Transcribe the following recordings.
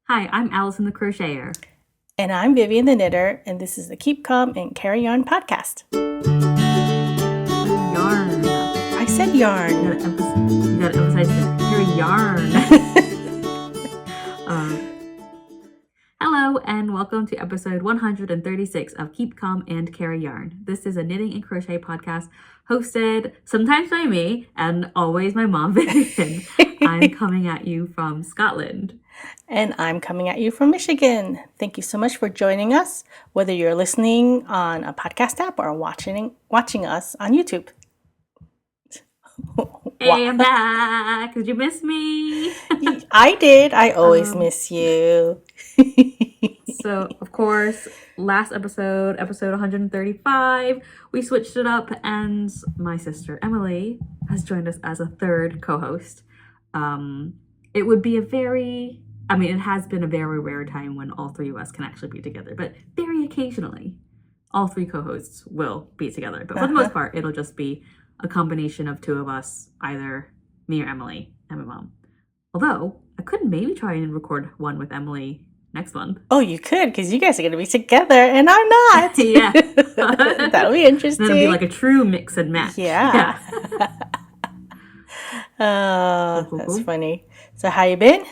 Hi, I'm Allison the Crocheter. And I'm Vivian the Knitter, and this is the Keep Calm and Carry Yarn podcast. Yarn. I said yarn. You gotta emphasize the carry yarn. Hello, and welcome to episode 136 of Keep Calm and Carry Yarn. This is a knitting and crochet podcast hosted sometimes by me and always my mom, Vivian. I'm coming at you from Scotland. And I'm coming at you from Michigan. Thank you so much for joining us, whether you're listening on a podcast app or watching us on YouTube. Hey, I'm back. Did you miss me? I did. I always miss you. So, of course, last episode 135, we switched it up, and my sister Emily has joined us as a third co-host. It would be it has been a very rare time when all three of us can actually be together, but very occasionally, all three co-hosts will be together. But for the most part, it'll just be a combination of two of us, either me or Emily and my mom. Although, I could maybe try and record one with Emily next month. Oh, you could, because you guys are going to be together, and I'm not. Yeah. That'll be interesting. Then it'll be like a true mix and match. Yeah. Oh, that's funny. So how you been?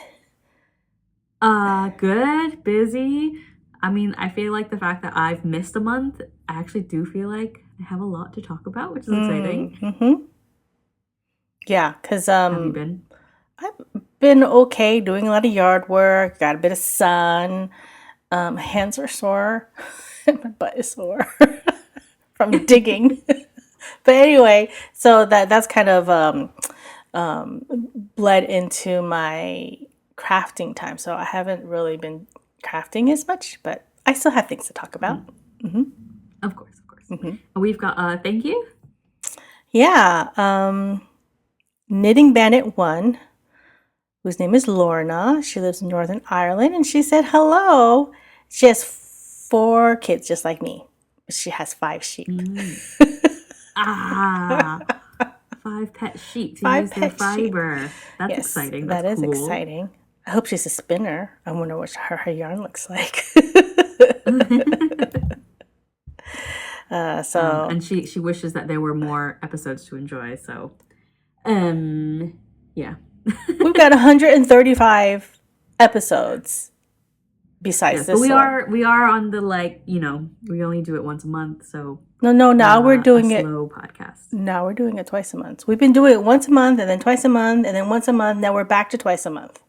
Good, busy. I mean, I feel like the fact that I've missed a month, I actually do feel like I have a lot to talk about, which is exciting. Mm-hmm. Yeah, because How have you been? I've been okay, doing a lot of yard work, got a bit of sun. My hands are sore, and my butt is sore from digging. But anyway, so that's kind of bled into my crafting time. So I haven't really been crafting as much, but I still have things to talk about. Mm-hmm. Of course. Mm-hmm. We've got a thank you. Yeah, Knitting Bandit 1, whose name is Lorna. She lives in Northern Ireland, and she said hello. She has 4 kids just like me, but she has 5 sheep. 5 pet sheep to use their fiber. Sheep. That's Yes, exciting. That That's is cool. exciting. I hope she's a spinner. I wonder what her yarn looks like. And she wishes that there were more episodes to enjoy. So, yeah. We've got 135 episodes besides this but one. we are on the we only do it once a month, so No, now we're doing a it slow podcast. Now we're doing it twice a month. We've been doing it once a month and then twice a month and then once a month. Now we're back to twice a month.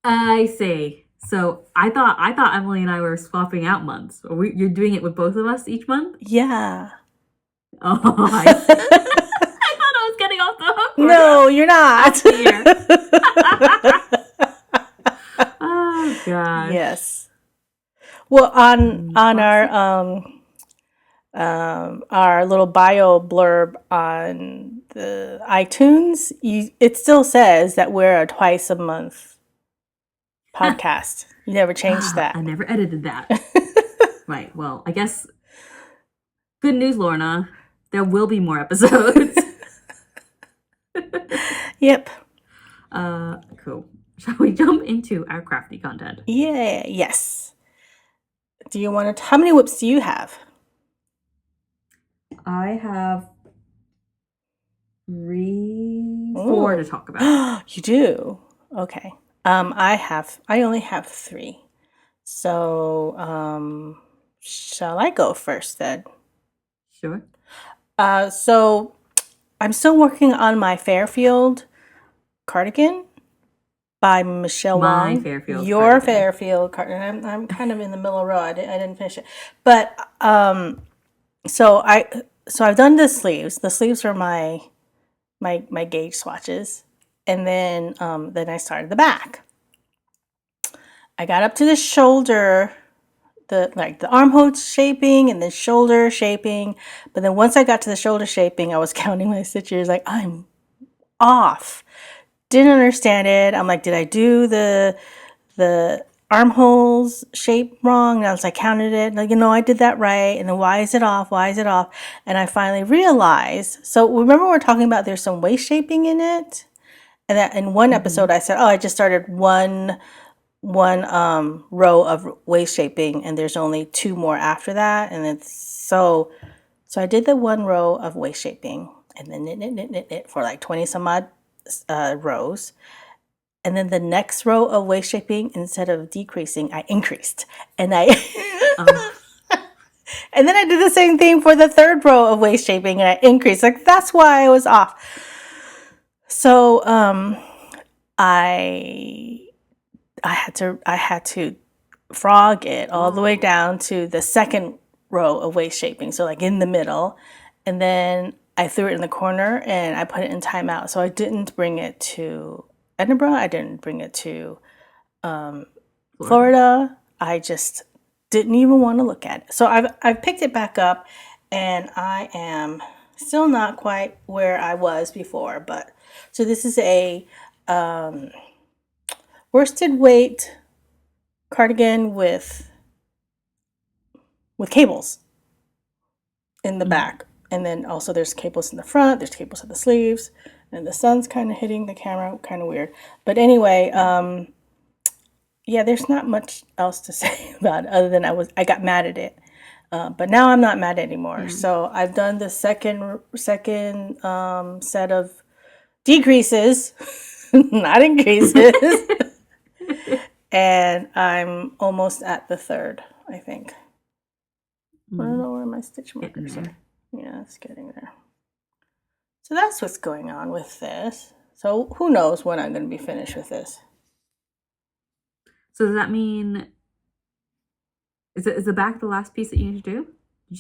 I see. So I thought Emily and I were swapping out months. You're doing it with both of us each month? Yeah. Oh, I thought I was getting off the hook. No, you're not. Oh God. Yes. Well, on our little bio blurb on the iTunes, it still says that we're a twice a month podcast. You never changed that. I never edited that. Right. Well, I guess good news, Lorna. There will be more episodes. Yep. Cool. Shall we jump into our crafty content? Yeah. Yes. Do you want to? How many whips do you have? I have 4 to talk about. You do? Okay. I only have 3. So, shall I go first then? Sure. So I'm still working on my Fairfield cardigan by Michelle Wang. Fairfield Your cardigan. Fairfield cardigan. I'm kind of in the middle of the road. I didn't finish it. But so I've done the sleeves. The sleeves are my gauge swatches. And then I started the back. I got up to the shoulder, the armhole shaping and then shoulder shaping. But then once I got to the shoulder shaping, I was counting my stitches like I'm off. Didn't understand it. I'm like, did I do the armholes shape wrong? And I was like, counted it. Like, I did that right. And then why is it off? And I finally realized. So remember we're talking about there's some waist shaping in it? And that in one episode I said, I just started one row of waist shaping, and there's only 2 more after that, and it's so I did the 1 row of waist shaping, and then knit for like 20 some odd rows, and then the next row of waist shaping, instead of decreasing, I increased, and I and then I did the same thing for the 3rd row of waist shaping, and I increased. Like, that's why I was off. So I had to frog it all the way down to the 2nd row of waist shaping, so like in the middle, and then I threw it in the corner and I put it in timeout. So I didn't bring it to Edinburgh. I didn't bring it to Florida. I just didn't even want to look at it. So I've picked it back up, and I am still not quite where I was before. But so this is a worsted weight cardigan with cables in the back, and then also there's cables in the front, there's cables at the sleeves, and the sun's kind of hitting the camera, kind of weird. But anyway, yeah, there's not much else to say about it other than I got mad at it, but now I'm not mad anymore. So I've done the second set of decreases, not increases. And I'm almost at the 3rd, I think. I don't know where my stitch markers are. Yeah, it's getting there. So that's what's going on with this. So who knows when I'm going to be finished with this. So does that mean, is the back the last piece that you need to do?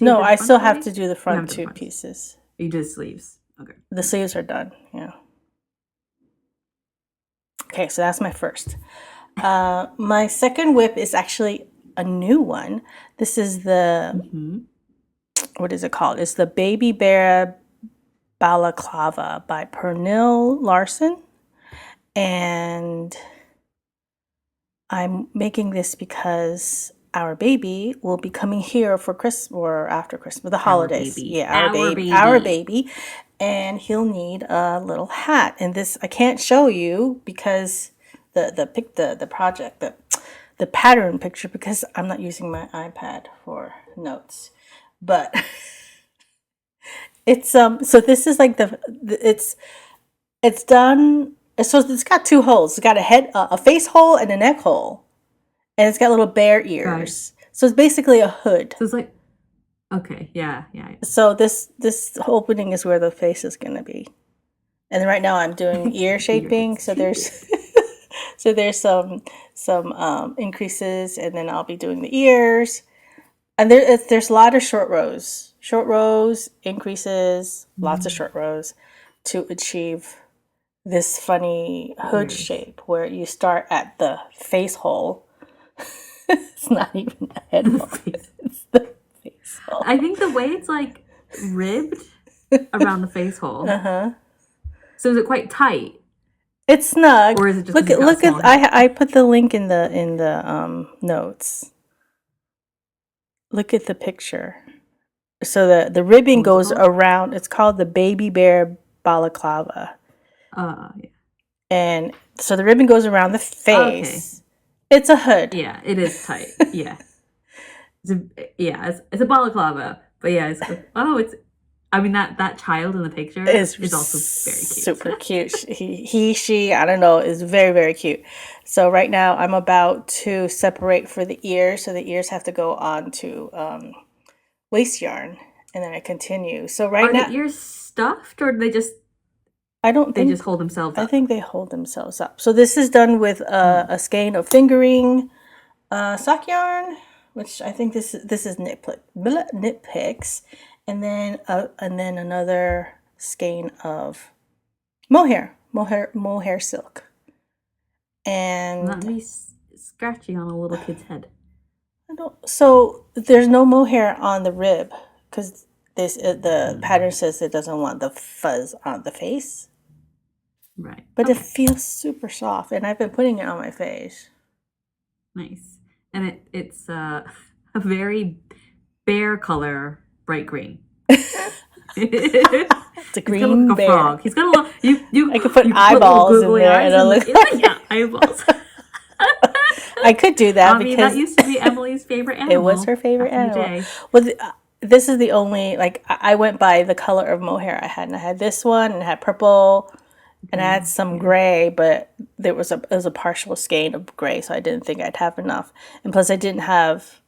No, I still have to do the front 2 pieces. You did sleeves. Okay. The sleeves are done, yeah. Okay, so that's my first. My second whip is actually a new one. This is the, what is it called? It's the Baby Bear Balaclava by Pernille Larsen. And I'm making this because our baby will be coming here for Christmas or after Christmas, the holidays. Our baby. And he'll need a little hat. And this I can't show you because the project, the pattern picture, because I'm not using my iPad for notes. But it's so this is like it's done. So it's got 2 holes. It's got a face hole and a neck hole, and it's got little bear ears. Right. So it's basically a hood. So it's like, okay, yeah. So this opening is where the face is gonna be, and then right now I'm doing ear shaping. So there's some increases, and then I'll be doing the ears, and there's a lot of short rows, increases, lots of short rows to achieve this funny hood shape where you start at the face hole. It's not even a head hole. It's the face hole. I think the way it's like ribbed around the face hole. So is it quite tight? It's snug. Or is it just look at I put the link in the notes. Look at the picture. So the ribbing goes around. It's called the Baby Bear Balaclava. Yeah. And so the ribbon goes around the face. Okay. It's a hood. Yeah, it is tight. Yeah. It's a balaclava. But yeah, I mean that child in the picture is also very cute. Super cute. She, I don't know, is very, very cute. So right now I'm about to separate for the ears. So the ears have to go on to waist yarn, and then I continue. So right now, are the ears stuffed, or do they just? They just hold themselves up. I think they hold themselves up. So this is done with a skein of fingering sock yarn, which I think this is knit picks, and then another skein of mohair silk. And not be scratchy on a little kid's head. So there's no mohair on the rib because the pattern says it doesn't want the fuzz on the face. Right. But it feels super soft, and I've been putting it on my face. Nice. And it's a very bare color, bright green. It's a green like a bear. Frog. He's got a little. I could put eyeballs in there, and yeah, eyeballs. I could do that I mean, because that used to be Emily's favorite animal. it was her favorite animal. FUJ. Well, this is the only, like, I went by the color of mohair I had. And I had this one, and I had purple, and I had some gray, but it was a partial skein of gray, so I didn't think I'd have enough. And plus, I didn't have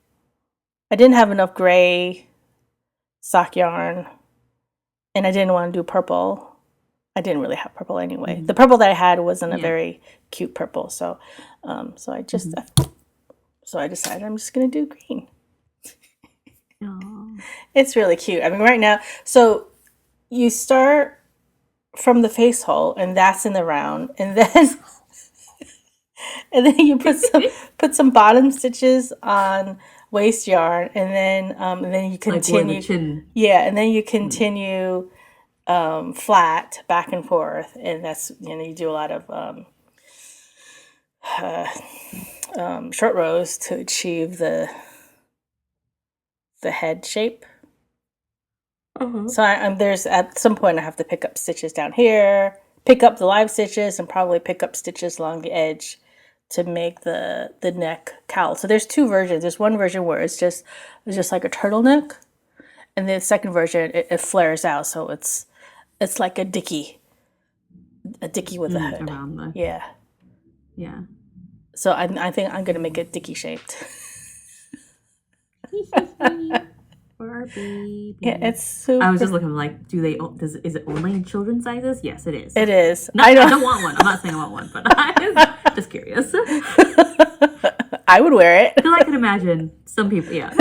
enough gray sock yarn, and I didn't want to do purple. I didn't really have purple anyway. The purple that I had wasn't a very cute purple, so I decided I'm just gonna do green. Aww. It's really cute. I mean, right now, so you start from the face hole, and that's in the round, and then you put some bottom stitches on waist yarn, and then you continue. Like the chin. Yeah, and then you continue flat back and forth, and that's, you do a lot of short rows to achieve the head shape. So there's at some point I have to pick up stitches down here, pick up the live stitches, and probably pick up stitches along the edge to make the neck cowl. So there's two versions. There's one version where it's just like a turtleneck, and the second version it flares out, so it's like a dicky with a hood. Yeah. So I think I'm gonna make it dicky shaped. For our baby. Yeah, it's super. I was just looking like, is it only in children's sizes? Yes, it is. It is. I don't want one. I'm not saying I want one, but I'm just curious. I would wear it. Because I can imagine some people, yeah.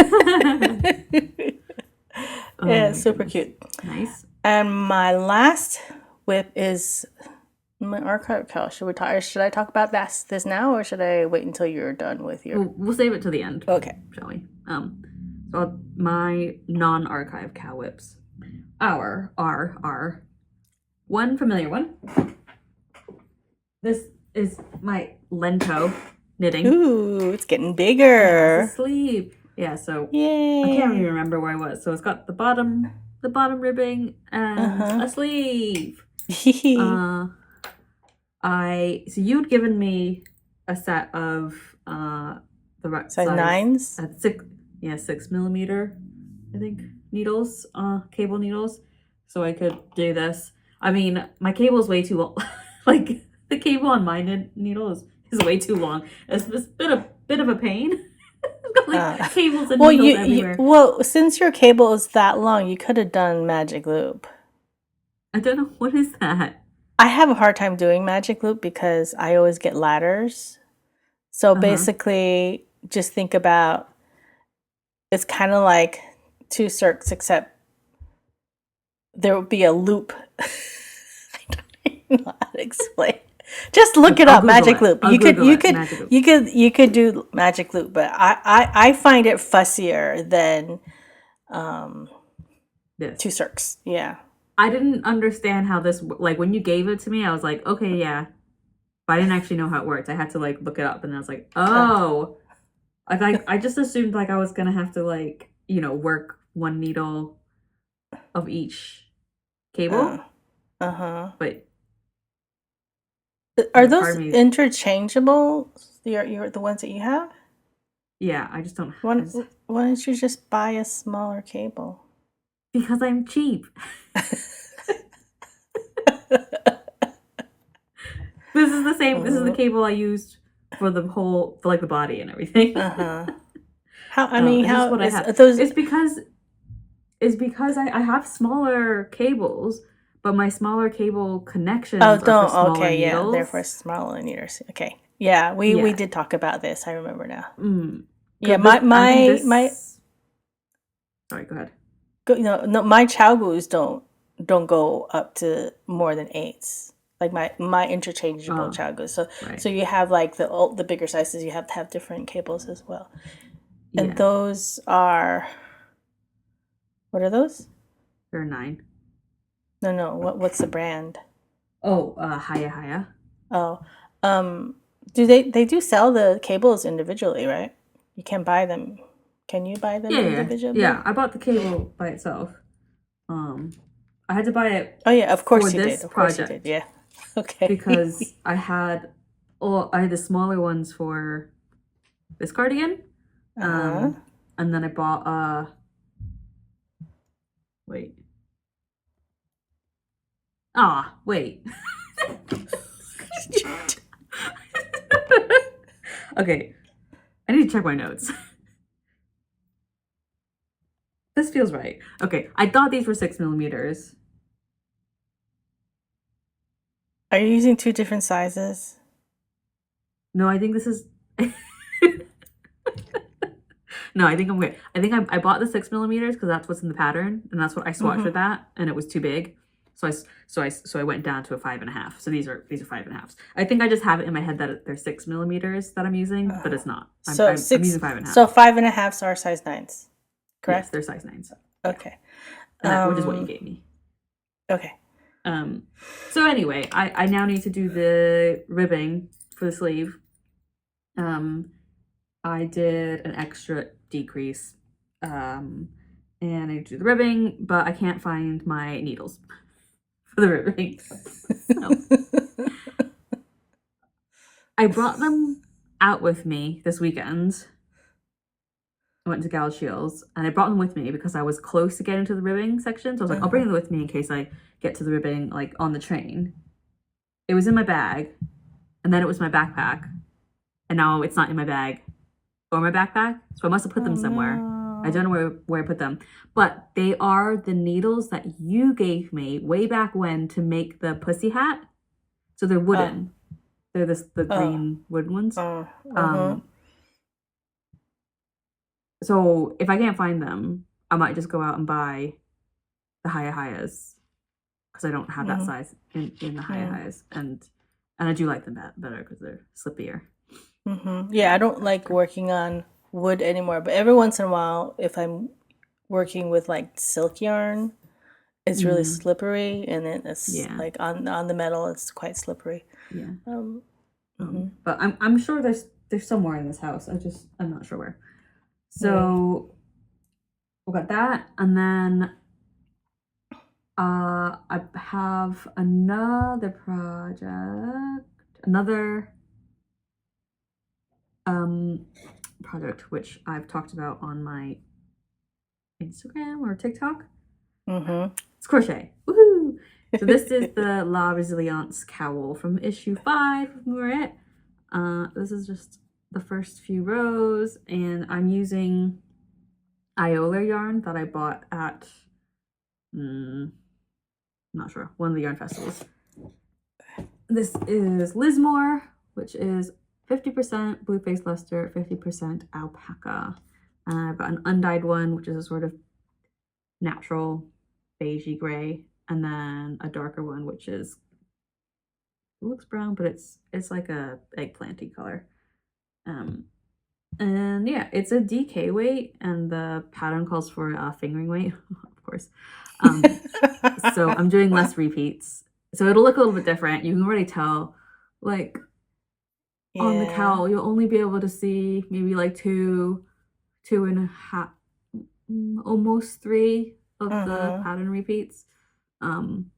Yeah, it's super cute. Nice. And my last whip is my archive cowl. Should I talk about this now, or should I wait until you're done with your? We'll save it to the end. Okay. Shall we? So my non-archive cow whips are one familiar one. This is my Lento knitting. Ooh, it's getting bigger. It's a sleeve. Yeah, so yay. I can't even remember where I was. So it's got the bottom ribbing and a sleeve. So you'd given me a set of the right size 9s at 6mm, I think, needles, cable needles, so I could do this. I mean, my cable is way too long. Like, the cable on my needle is way too long. It's a bit of a pain. Like cables and needles everywhere. Well, since your cable is that long, you could have done magic loop. I don't know, what is that? I have a hard time doing magic loop because I always get ladders. So basically, just think about, it's kind of like 2 circs, except there would be a loop. I don't even know how to explain. Just look it up, magic loop. You could do magic loop, but I find it fussier than 2 circs. Yeah. I didn't understand how this, like, when you gave it to me, I was like, okay, yeah. But I didn't actually know how it worked. I had to, like, look it up, and I was like, oh. I just assumed, like, I was going to have to, like, work one needle of each cable. But are those interchangeable? The ones that you have? Yeah, I just don't. Why don't you just buy a smaller cable? Because I'm cheap. This is the same. This is the cable I used for the body and everything. How what I have. It's because I have smaller cables, but my smaller cable connections are for smaller needles. Therefore smaller needles. Okay. Yeah, we did talk about this. I remember now. Yeah, my sorry, go ahead. No, my chowgoos don't go up to more than 8s. Like my interchangeable chowgoos. So you have like the bigger sizes. You have to have different cables as well. Yeah. And those are, what are those? They're 9. No. What's the brand? Oh, Haya. Oh, do they do sell the cables individually, right? You can buy them. Can you buy them individually? Yeah, I bought the cable by itself. I had to buy it. Oh yeah, of course you did. Of course you did. Yeah. Okay. Because I had the smaller ones for this cardigan. And then I bought wait. Okay, I need to check my notes. This feels right. Okay, I thought these were 6mm. Are you using 2 different sizes? No, I think this is. No, I think I'm good. I think I bought the 6mm because that's what's in the pattern, and that's what I swatched with that, and it was too big. So I went down to a 5.5. So these are 5.5s. I think I just have it in my head that they're 6mm that I'm using, but it's not. I'm using 5.5. So 5.5s are size 9s, correct? Yes, they're size 9s. Okay. Which is what you gave me. Okay. So anyway, I now need to do the ribbing for the sleeve. I did an extra decrease, and I need to do the ribbing, but I can't find my needles for the ribbing. So I brought them out with me this weekend. I went to Gal Shields, and I brought them with me because I was close to getting to the ribbing section. So I was like, I'll bring them with me in case I get to the ribbing, like, on the train. It was in my bag, and then it was my backpack, and now it's not in my bag or my backpack. So I must have put them somewhere. I don't know where I put them. But they are the needles that you gave me way back when to make the pussy hat. So they're wooden. They're the green wooden ones. So if I can't find them, I might just go out and buy the Hayas because I don't have that size in the Hayas, and I do like them better because they're slippier. Yeah, I don't like working on wood anymore, but every once in a while, if I'm working with like silk yarn, it's really slippery, and then it's like on the metal, it's quite slippery. Yeah. But I'm sure there's somewhere in this house. I'm not sure where. So we got that, and then I have another project which I've talked about on my Instagram or TikTok. It's crochet. Woohoo! So this is the La Résilience cowl from issue 5 of Mouret. This is just the first few rows, and I'm using Iola yarn that I bought at I'm not sure, one of the yarn festivals. This is Lismore, which is 50% blue face luster, 50% alpaca. And I've got an undyed one, which is a sort of natural beigey gray, and then a darker one, which is, it looks brown, but it's like a eggplanty color. And yeah, it's a DK weight, and the pattern calls for a fingering weight, of course. So I'm doing less repeats, so it'll look a little bit different. You can already tell, like, on the cowl, you'll only be able to see maybe like 2.5, almost 3 of the pattern repeats. And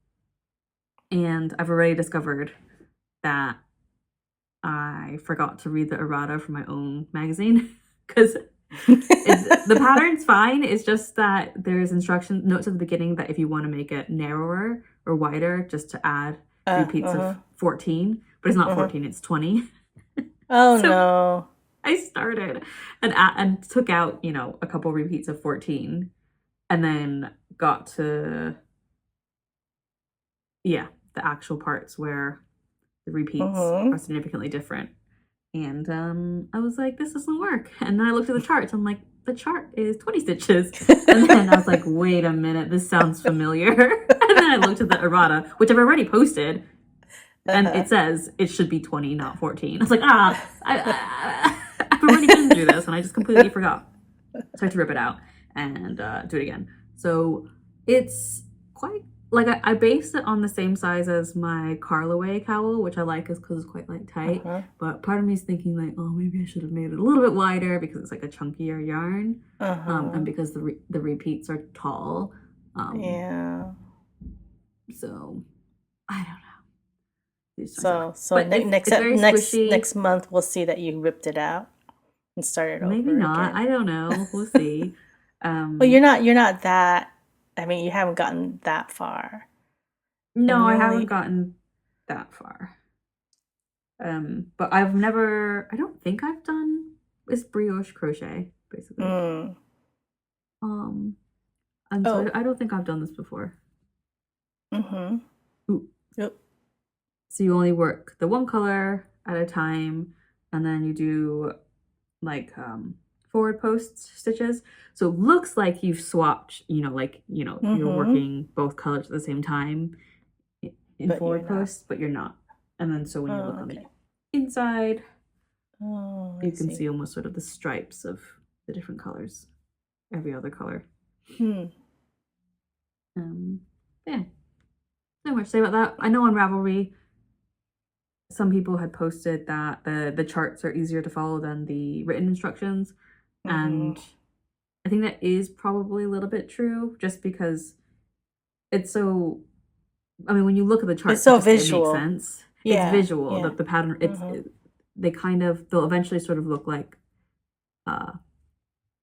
I've already discovered that I forgot to read the errata from my own magazine because the pattern's fine. It's just that there's notes at the beginning that if you want to make it narrower or wider, just to add repeats of 14, but it's not 14, it's 20. Oh, so no. I started and took out, a couple repeats of 14, and then got to, the actual parts where the repeats are significantly different. And I was like, this doesn't work. And then I looked at the charts. I'm like, the chart is 20 stitches. And then I was like, wait a minute, this sounds familiar. And then I looked at the errata, which I've already posted. And it says it should be 20, not 14. I was like, I've already been through this, and I just completely forgot. So I had to rip it out and do it again. So it's quite, like, I based it on the same size as my Carlaway cowl, which I like because it's quite, like, tight. But part of me is thinking, like, oh, maybe I should have made it a little bit wider because it's, like, a chunkier yarn. And because the repeats are tall. So, I don't know. So next month we'll see that you ripped it out. and start it Maybe over not. again. I don't know. We'll see. Well, you're not that. I mean, you haven't gotten that far. No, I haven't gotten that far. But I don't think I've done this brioche crochet, basically. And so I don't think I've done this before. Ooh. Yep. So you only work the one color at a time, and then you do like forward post stitches. So it looks like you've swapped, you're working both colors at the same time in forward post, but you're not. And then so when you look on the inside, you can see almost sort of the stripes of the different colors, every other color. Yeah. Not much to say about that. I know on Ravelry, some people had posted that the charts are easier to follow than the written instructions. And I think that is probably a little bit true, just because it's so, I mean, when you look at the charts, it's so visual. It makes sense. Yeah, it's visual. The pattern, they'll eventually sort of look like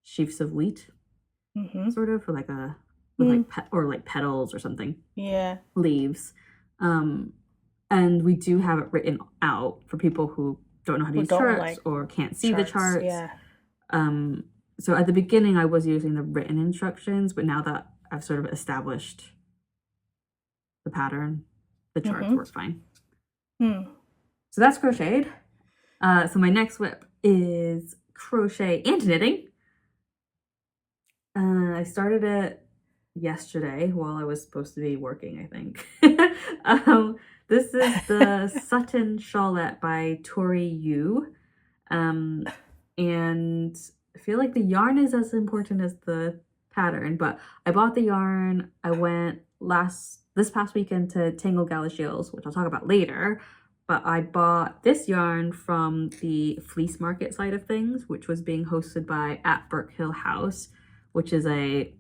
sheaves of wheat, sort of, or like petals or something. Yeah. Leaves. And we do have it written out for people who don't know how to use charts or can't see the charts. Yeah. So at the beginning, I was using the written instructions, but now that I've sort of established the pattern, the charts work fine. So that's crocheted. So my next whip is crochet and knitting. I started it yesterday while I was supposed to be working, I think. This is the Sutton Shawlette by Tori. And I feel like the yarn is as important as the pattern, but I bought the yarn. I went this past weekend to Tangle Galashiels, which I'll talk about later, but I bought this yarn from the Fleece Market side of things, which was being hosted by at Burkhill House, which is a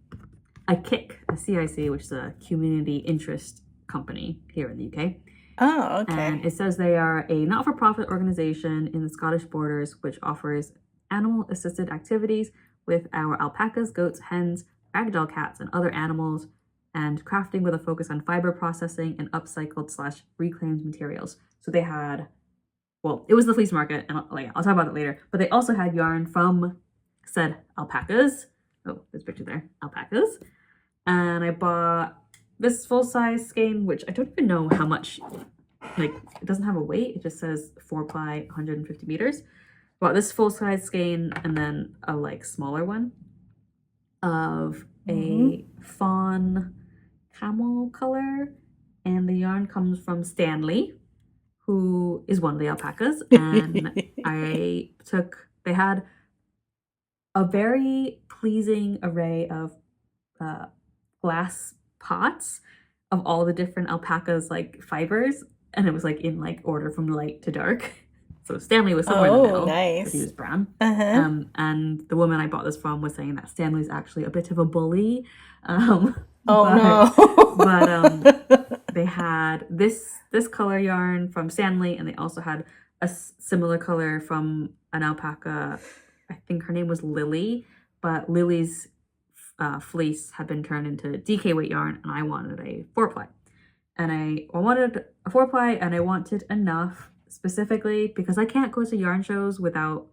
CIC, which is a community interest company here in the UK. Oh, okay. And it says they are a not-for-profit organization in the Scottish borders which offers animal-assisted activities with our alpacas, goats, hens, ragdoll cats, and other animals, and crafting with a focus on fiber processing and upcycled/reclaimed materials. So they had, it was the Fleece Market, and I'll talk about it later, but they also had yarn from said alpacas. Oh, there's a picture there. Alpacas. And I bought this full-size skein, which I don't even know how much, it doesn't have a weight. It just says 4-ply, 150 meters. Bought this full-size skein and then a smaller one of a fawn camel color. And the yarn comes from Stanley, who is one of the alpacas. And they had a very pleasing array of glass pots of all the different alpacas fibers, and it was in order from light to dark. So Stanley was somewhere in the middle. Nice. But he was brown. And the woman I bought this from was saying that Stanley's actually a bit of a bully. No. But they had this color yarn from Stanley, and they also had a similar color from an alpaca. I think her name was Lily, but Lily's fleece had been turned into DK weight yarn, and I wanted a 4-ply. And I wanted a 4-ply, and I wanted enough specifically because I can't go to yarn shows without.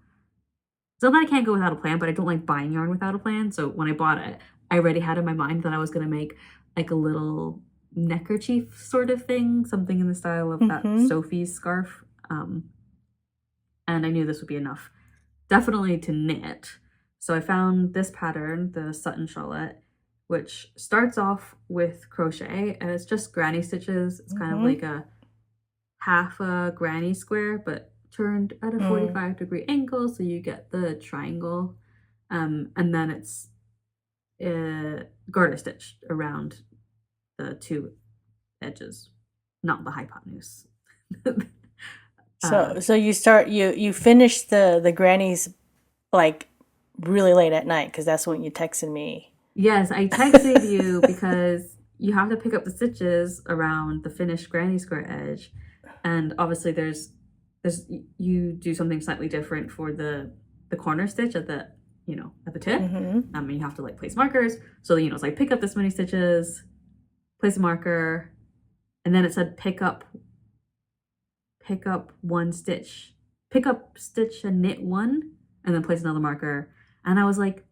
So that I can't go without a plan, but I don't like buying yarn without a plan. So when I bought it, I already had in my mind that I was gonna make a little neckerchief sort of thing, something in the style of that Sophie's scarf. And I knew this would be enough, definitely to knit. So I found this pattern, the Sutton Shawlette, which starts off with crochet, and it's just granny stitches. It's kind of like a half a granny square, but turned at a 45-degree angle, so you get the triangle. And then it's garter stitched around the two edges, not the hypotenuse. So you finish the grannies really late at night, because that's when you texted me. Yes, I texted you because you have to pick up the stitches around the finished granny square edge, and obviously there's you do something slightly different for the the corner stitch at the at the tip. Mm-hmm. And you have to like place markers. So it's like pick up this many stitches, place a marker, and then it said pick up one stitch, pick up stitch and knit one, and then place another marker. And I was like,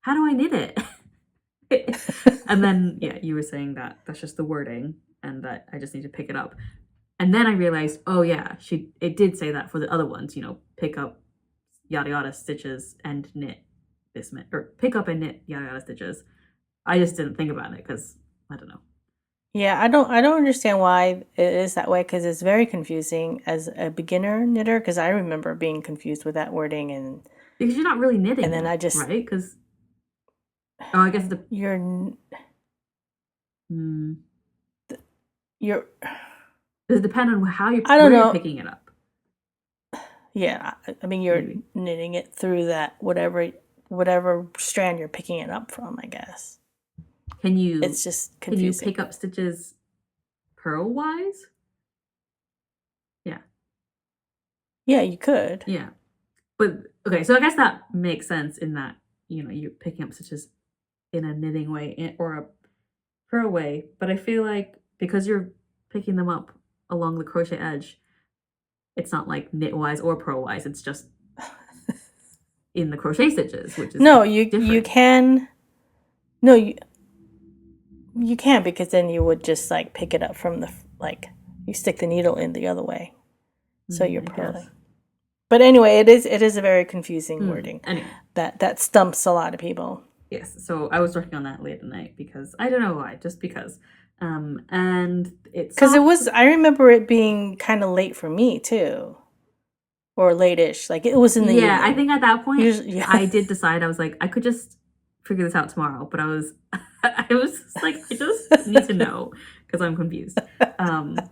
how do I knit it? And then you were saying that that's just the wording and that I just need to pick it up. And then I realized, oh yeah, it did say that for the other ones, pick up yada yada stitches and knit this or pick up and knit yada yada stitches. I just didn't think about it because I don't know. Yeah, I don't understand why it is that way, because it's very confusing as a beginner knitter, because I remember being confused with that wording. And because you're not really knitting, and then I just right, because I guess you're does it depend on how you're picking it up? Yeah, I mean you're knitting it through that whatever strand you're picking it up from, I guess. It's just confusing. Can you pick up stitches purl-wise? Yeah. Yeah, you could. Yeah. But, okay, so I guess that makes sense in that, you're picking up stitches in a knitting way or a purl way. But I feel like because you're picking them up along the crochet edge, it's not like knit-wise or purl-wise. It's just in the crochet stitches, which is you can. No, you can't, because then you would just like pick it up from you stick the needle in the other way, so you're purling. But anyway, it is a very confusing wording. Anyway, that stumps a lot of people. Yes, so I was working on that late at night because I don't know why, just because. And it's because it was. I remember it being kind of late for me too, or late-ish. Like it was in the evening. I think at that point I did decide I was like I could just figure this out tomorrow, but I was like I just need to know because I'm confused. But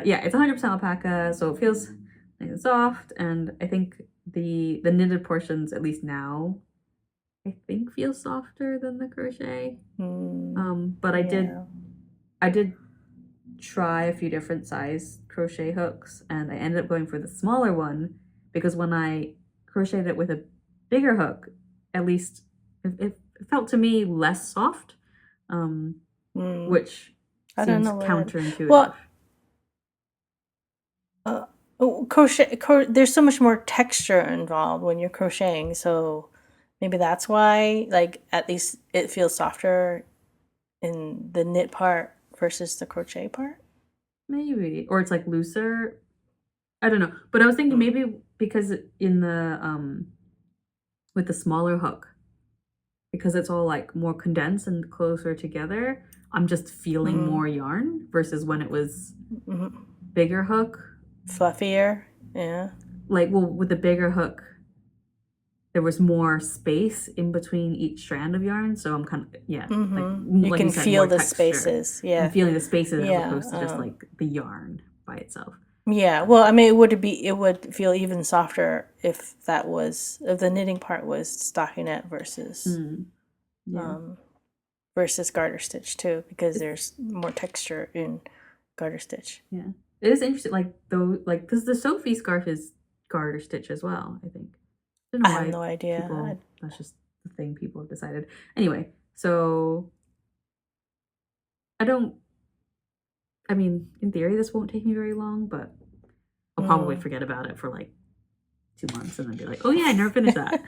yeah, it's 100% alpaca, so it feels nice and soft, and I think the knitted portions, at least now, I think feel softer than the crochet. But I did try a few different size crochet hooks, and I ended up going for the smaller one because when I crocheted it with a bigger hook, at least it felt to me less soft, which seems counterintuitive. Well, there's so much more texture involved when you're crocheting, so maybe that's why, like, at least it feels softer in the knit part versus the crochet part. Maybe, or it's like looser. I don't know, but I was thinking maybe because in the with the smaller hook, because it's all like more condensed and closer together, I'm just feeling more yarn versus when it was bigger hook, fluffier. Yeah, like, well, with the bigger hook there was more space in between each strand of yarn, so I'm kind of you can feel the spaces. Yeah, I'm feeling the spaces as opposed to just like the yarn by itself. Yeah, well, I mean, it would feel even softer if the knitting part was stockinette versus versus garter stitch too, because there's more texture in garter stitch. Yeah, it is interesting. Because the Sophie scarf is garter stitch as well, I think. I have no idea. That's just the thing people have decided. Anyway, so I mean, in theory, this won't take me very long, but I'll probably forget about it for like 2 months and then be like, oh yeah, I never finished that.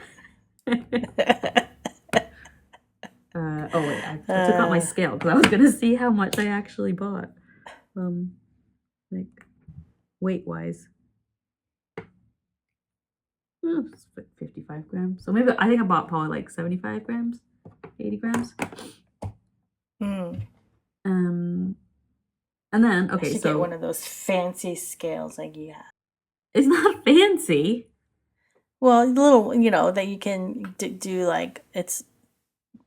Oh wait, I took out my scale because I was going to see how much I actually bought. Like, weight-wise. It's like 55 grams. So maybe, I think I bought probably like 75 grams, 80 grams. And then, okay, I should get one of those fancy scales like you have. It's not fancy. Well, little, that you can do like, it's...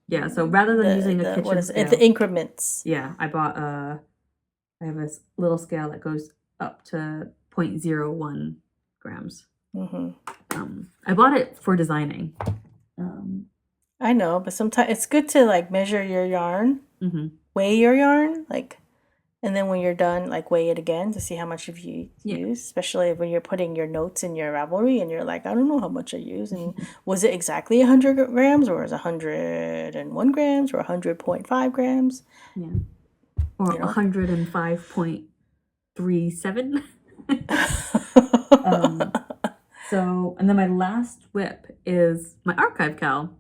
Yeah, so rather than using a kitchen scale... The increments. Yeah, I bought I have a little scale that goes up to 0.01 grams. I bought it for designing. I know, but sometimes it's good to like measure your yarn, weigh your yarn, like And then when you're done, like weigh it again to see how much you've used, especially when you're putting your notes in your Ravelry and you're like, I don't know how much I used. And was it exactly 100 grams or was it 101 grams or 100.5 grams? Yeah. Or 105.37. So, and then my last whip is my archive cal,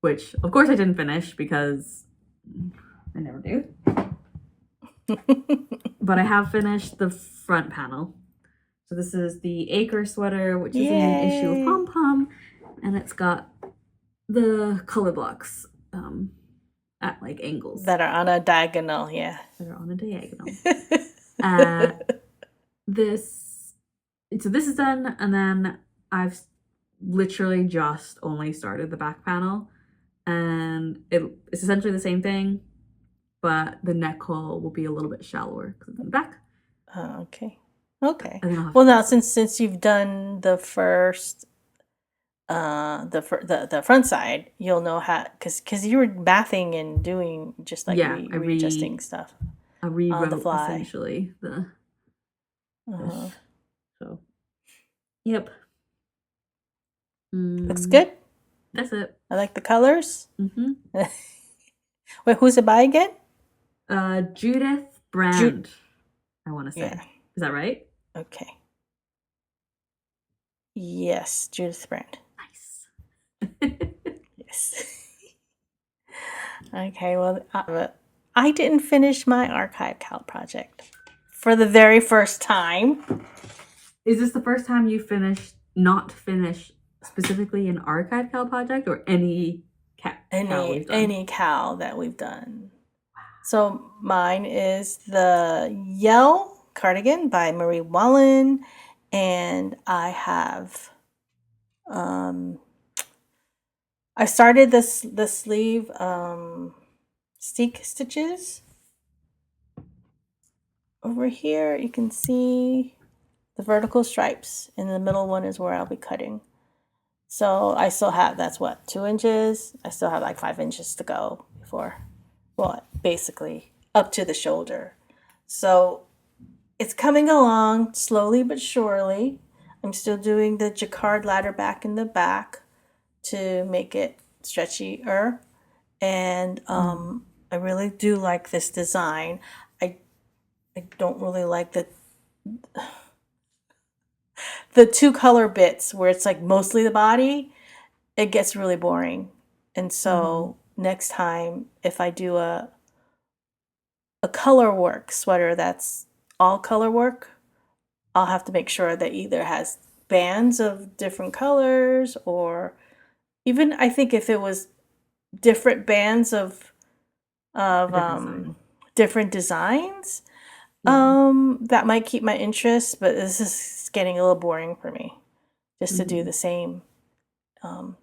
which of course I didn't finish because I never do. But I have finished the front panel. So this is the Acre sweater, which is an issue of Pom Pom, and it's got the color blocks at like angles that are on a diagonal. Yeah, that are on a diagonal. So this is done, and then I've literally just only started the back panel, and it's essentially the same thing, but the neck hole will be a little bit shallower because it's in the back. Okay. Well, now since you've done the first, the front side, you'll know how, because you were mathing and doing just like readjusting stuff. I rewrote on the fly essentially the. So, yep. Looks good. That's it. I like the colors. Wait, who's it by again? Judith Brand. I want to say. Yeah. Is that right? Okay. Yes, Judith Brand. Nice. Yes. Okay, well, I didn't finish my archive cal project for the very first time. Is this the first time you not finished specifically an archive cal project or any cal that we've done? So mine is the Yell cardigan by Marie Wallin, and I have I started the sleeve steek stitches. Over here you can see the vertical stripes, and the middle one is where I'll be cutting. So I still have, that's what, 2 inches? I still have like 5 inches to go before, well, basically up to the shoulder. So it's coming along slowly but surely. I'm still doing the jacquard ladder back in the back to make it stretchier. And I really do like this design. I don't really like the 2 color bits where it's like mostly the body. It gets really boring. And so next time, if I do a color work sweater that's all color work, I'll have to make sure that either has bands of different colors, or even I think if it was different bands of different designs, that might keep my interest, but this is getting a little boring for me just to do the same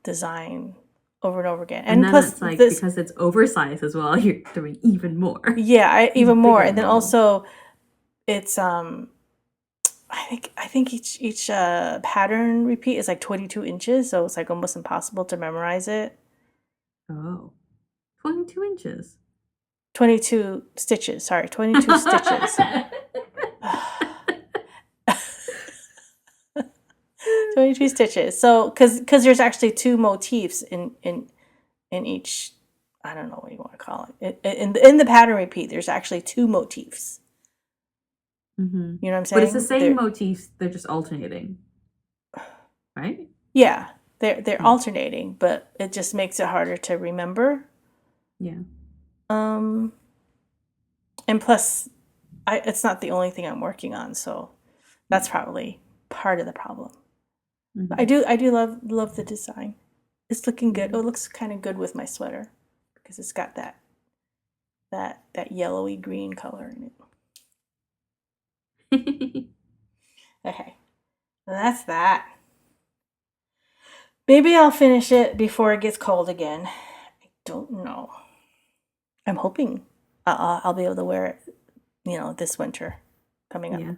design over and over again. And plus it's like, because it's oversized as well, you're doing even more. Yeah, even more. And then also it's I think each pattern repeat is like 22 inches, so it's like almost impossible to memorize it. Oh, 22 inches. 22 stitches, sorry, 22 stitches. 22 stitches. So, because there's actually 2 motifs in each, I don't know what you want to call it. In the pattern repeat, there's actually 2 motifs. You know what I'm saying? But it's the same motifs, they're just alternating, right? Yeah, they're alternating, but it just makes it harder to remember. Yeah. And plus, it's not the only thing I'm working on, so that's probably part of the problem. But I do love the design. It's looking good. Oh, it looks kind of good with my sweater because it's got that yellowy green color in it. Okay, well, that's that. Maybe I'll finish it before it gets cold again. I don't know. I'm hoping I'll be able to wear it, this winter coming up. Yeah.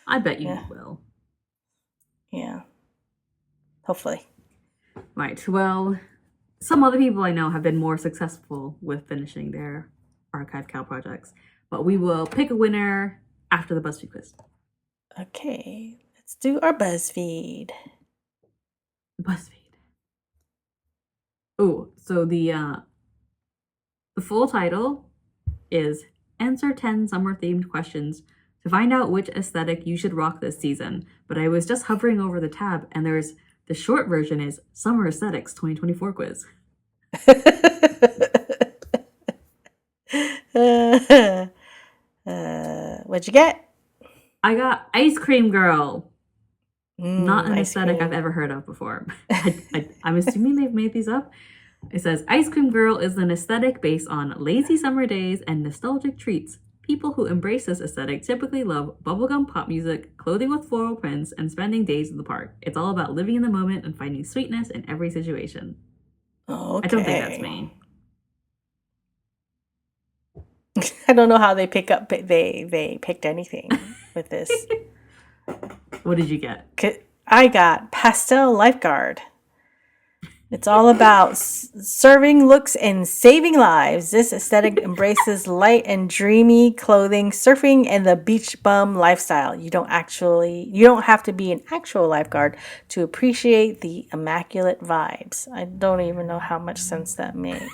I bet you will. Yeah. Hopefully. Right. Well, some other people I know have been more successful with finishing their archive cal projects. But we will pick a winner after the BuzzFeed quiz. Okay, let's do our BuzzFeed. BuzzFeed. Oh, so the full title is Answer 10 Summer-Themed Questions to find out which aesthetic you should rock this season. But I was just hovering over the tab, and there's the short version is Summer Aesthetics 2024 Quiz. What'd you get? I got Ice Cream Girl. Not an ice aesthetic cream. I've ever heard of before. I'm assuming they've made these up. It says, Ice Cream Girl is an aesthetic based on lazy summer days and nostalgic treats. People who embrace this aesthetic typically love bubblegum pop music, clothing with floral prints, and spending days in the park. It's all about living in the moment and finding sweetness in every situation. Okay. I don't think that's me. I don't know how they picked anything with this. What did you get? I got Pastel Lifeguard. It's all about serving looks and saving lives. This aesthetic embraces light and dreamy clothing, surfing, and the beach bum lifestyle. You don't have to be an actual lifeguard to appreciate the immaculate vibes. I don't even know how much sense that makes.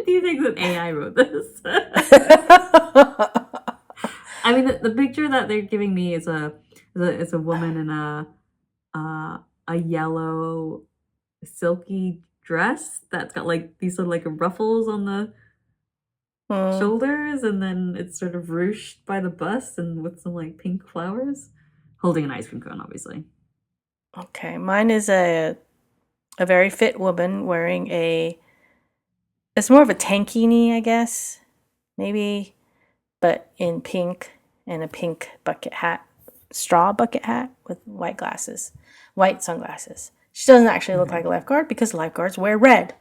Do you think that AI wrote this? I mean, the picture that they're giving me is a woman in a yellow silky dress that's got like these sort of like ruffles on the shoulders, and then it's sort of ruched by the bust and with some like pink flowers, holding an ice cream cone, obviously. Okay, mine is a very fit woman wearing it's more of a tankini, I guess, maybe, but in pink, and a pink straw bucket hat with white sunglasses. She doesn't actually look like a lifeguard because lifeguards wear red.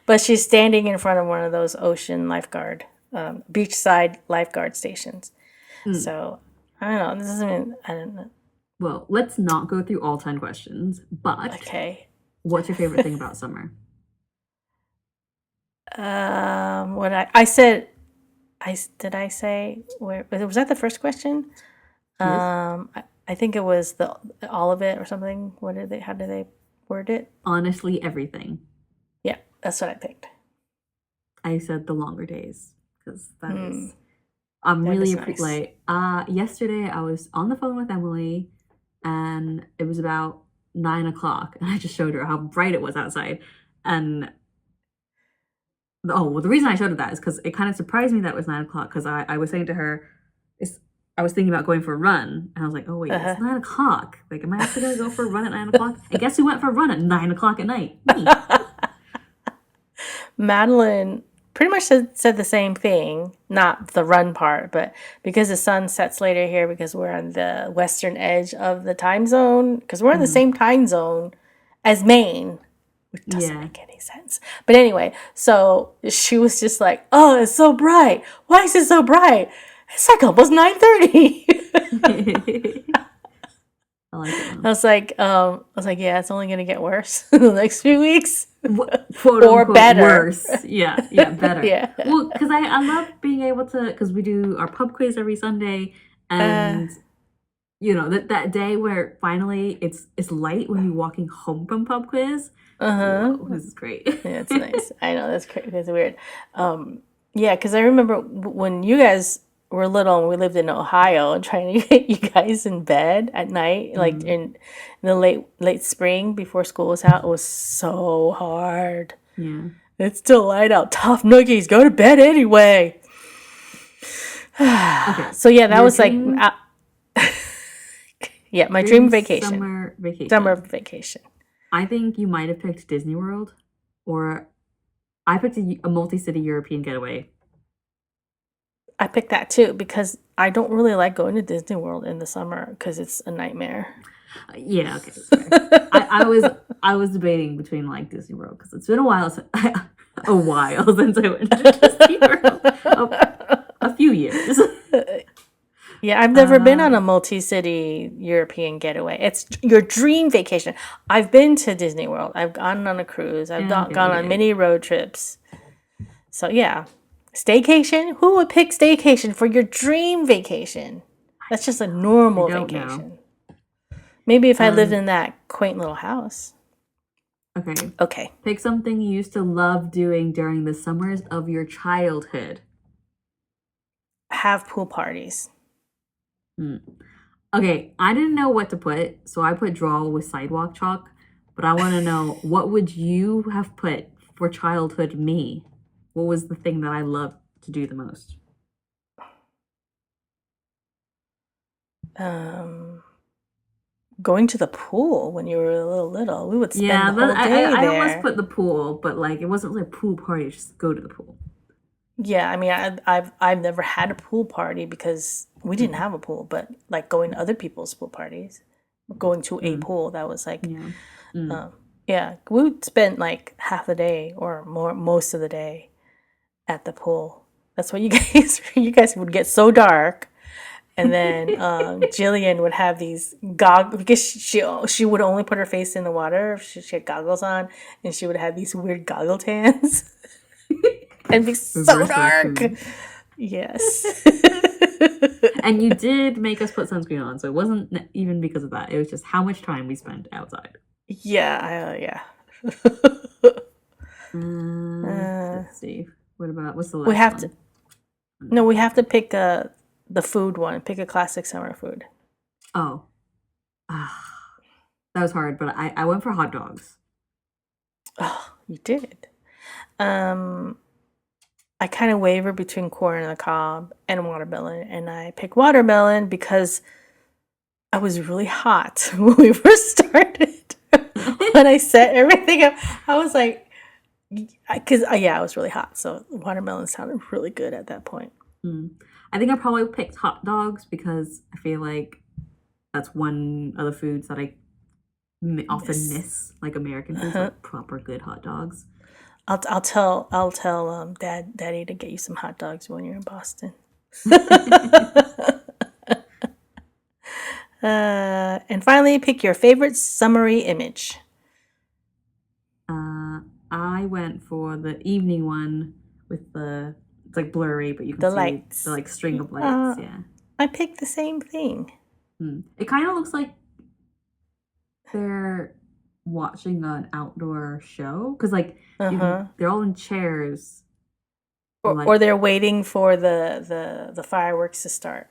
But she's standing in front of one of those ocean lifeguard, beachside lifeguard stations. So, I don't know. This doesn't mean, I don't know. Well, let's not go through all 10 questions, but okay. What's your favorite thing about summer? What I said, did I say, was that the first question? Yes. I think it was all of it or something. How did they word it? Honestly, everything. Yeah, that's what I picked. I said the longer days because that is. I'm really nice. like yesterday I was on the phone with Emily, and it was about 9 o'clock, and I just showed her how bright it was outside, and the reason I showed her that is because it kind of surprised me that it was 9 o'clock, because I was saying to her, I was thinking about going for a run, and I was like, oh wait, it's 9 o'clock. Like, am I actually gonna go for a run at 9 o'clock? I guess we went for a run at 9 o'clock at night. Madeline pretty much said the same thing, not the run part, but because the sun sets later here, because we're on the western edge of the time zone, because we're in the same time zone as Maine, which doesn't make any sense. But anyway, so she was just like, oh, it's so bright. Why is it so bright? It's like almost 9:30. I like it. I was like, yeah, it's only gonna get worse in the next few weeks. Quote or unquote, better. Worse. Yeah, better. Yeah. Well, because I love being able to, because we do our pub quiz every Sunday, and that day where finally it's light when you're walking home from pub quiz. Whoa, this is great. Yeah, it's nice. I know, that's crazy. That's weird. Yeah, because I remember when you guys were little and we lived in Ohio, and trying to get you guys in bed at night, like in the late spring before school was out, it was so hard. Yeah. It's still light out. Tough noogies, go to bed anyway. Okay. So yeah, that was dream, like, my dream vacation. Summer vacation. I think you might have picked Disney World, or I picked a multi-city European getaway. I picked that too because I don't really like going to Disney World in the summer because it's a nightmare. Yeah, okay. I was debating between like Disney World, because it's been a while since I went to Disney World. A few years. Yeah, I've never been on a multi-city European getaway. It's your dream vacation. I've been to Disney World. I've gone on a cruise. I've gone on many road trips. So yeah, Staycation? Who would pick staycation for your dream vacation? That's just a normal don't vacation. Maybe if I lived Um, in that quaint little house. Okay. Okay. Pick something you used to love doing during the summers of your childhood. Have pool parties. Okay, I didn't know what to put, so I put draw with sidewalk chalk. But I want to know, what would you have put for childhood me? What was the thing that I loved to do the most? Going to the pool when you were a little. We would spend Yeah, the whole day I almost there. put the pool, but like it wasn't really a pool party, just go to the pool. Yeah, I mean, I've never had a pool party because we didn't have a pool, but like going to other people's pool parties, going to a pool, that was like, Yeah. yeah, we would spend like half the day or more, most of the day at the pool. That's what you guys would get so dark. And then Jillian would have these goggles because she would only put her face in the water if she had goggles on, and she would have these weird goggle tans and be so Reverse dark. raccoon. Yes. And you did make us put sunscreen on, so it wasn't even because of that. It was just how much time we spent outside. Yeah, yeah. Let's see. What's the last We have one? to. No, we have to pick the food one. Pick a classic summer food. Oh. That was hard, but I went for hot dogs. Oh, you did. I kind of waver between corn on the cob and watermelon, and I pick watermelon because I was really hot when we first started. When I set everything up, I was like, because I was really hot, so watermelon sounded really good at that point. I think I probably picked hot dogs because I feel like that's one of the foods that I often miss, like American foods, like proper good hot dogs. I'll tell Daddy to get you some hot dogs when you're in Boston. And finally, pick your favorite summery image. I went for the evening one with it's like blurry, but you can see lights. the like string of lights. Yeah, I picked the same thing. It kind of looks like they're watching an outdoor show because like they're all in chairs, or they're waiting for the fireworks to start.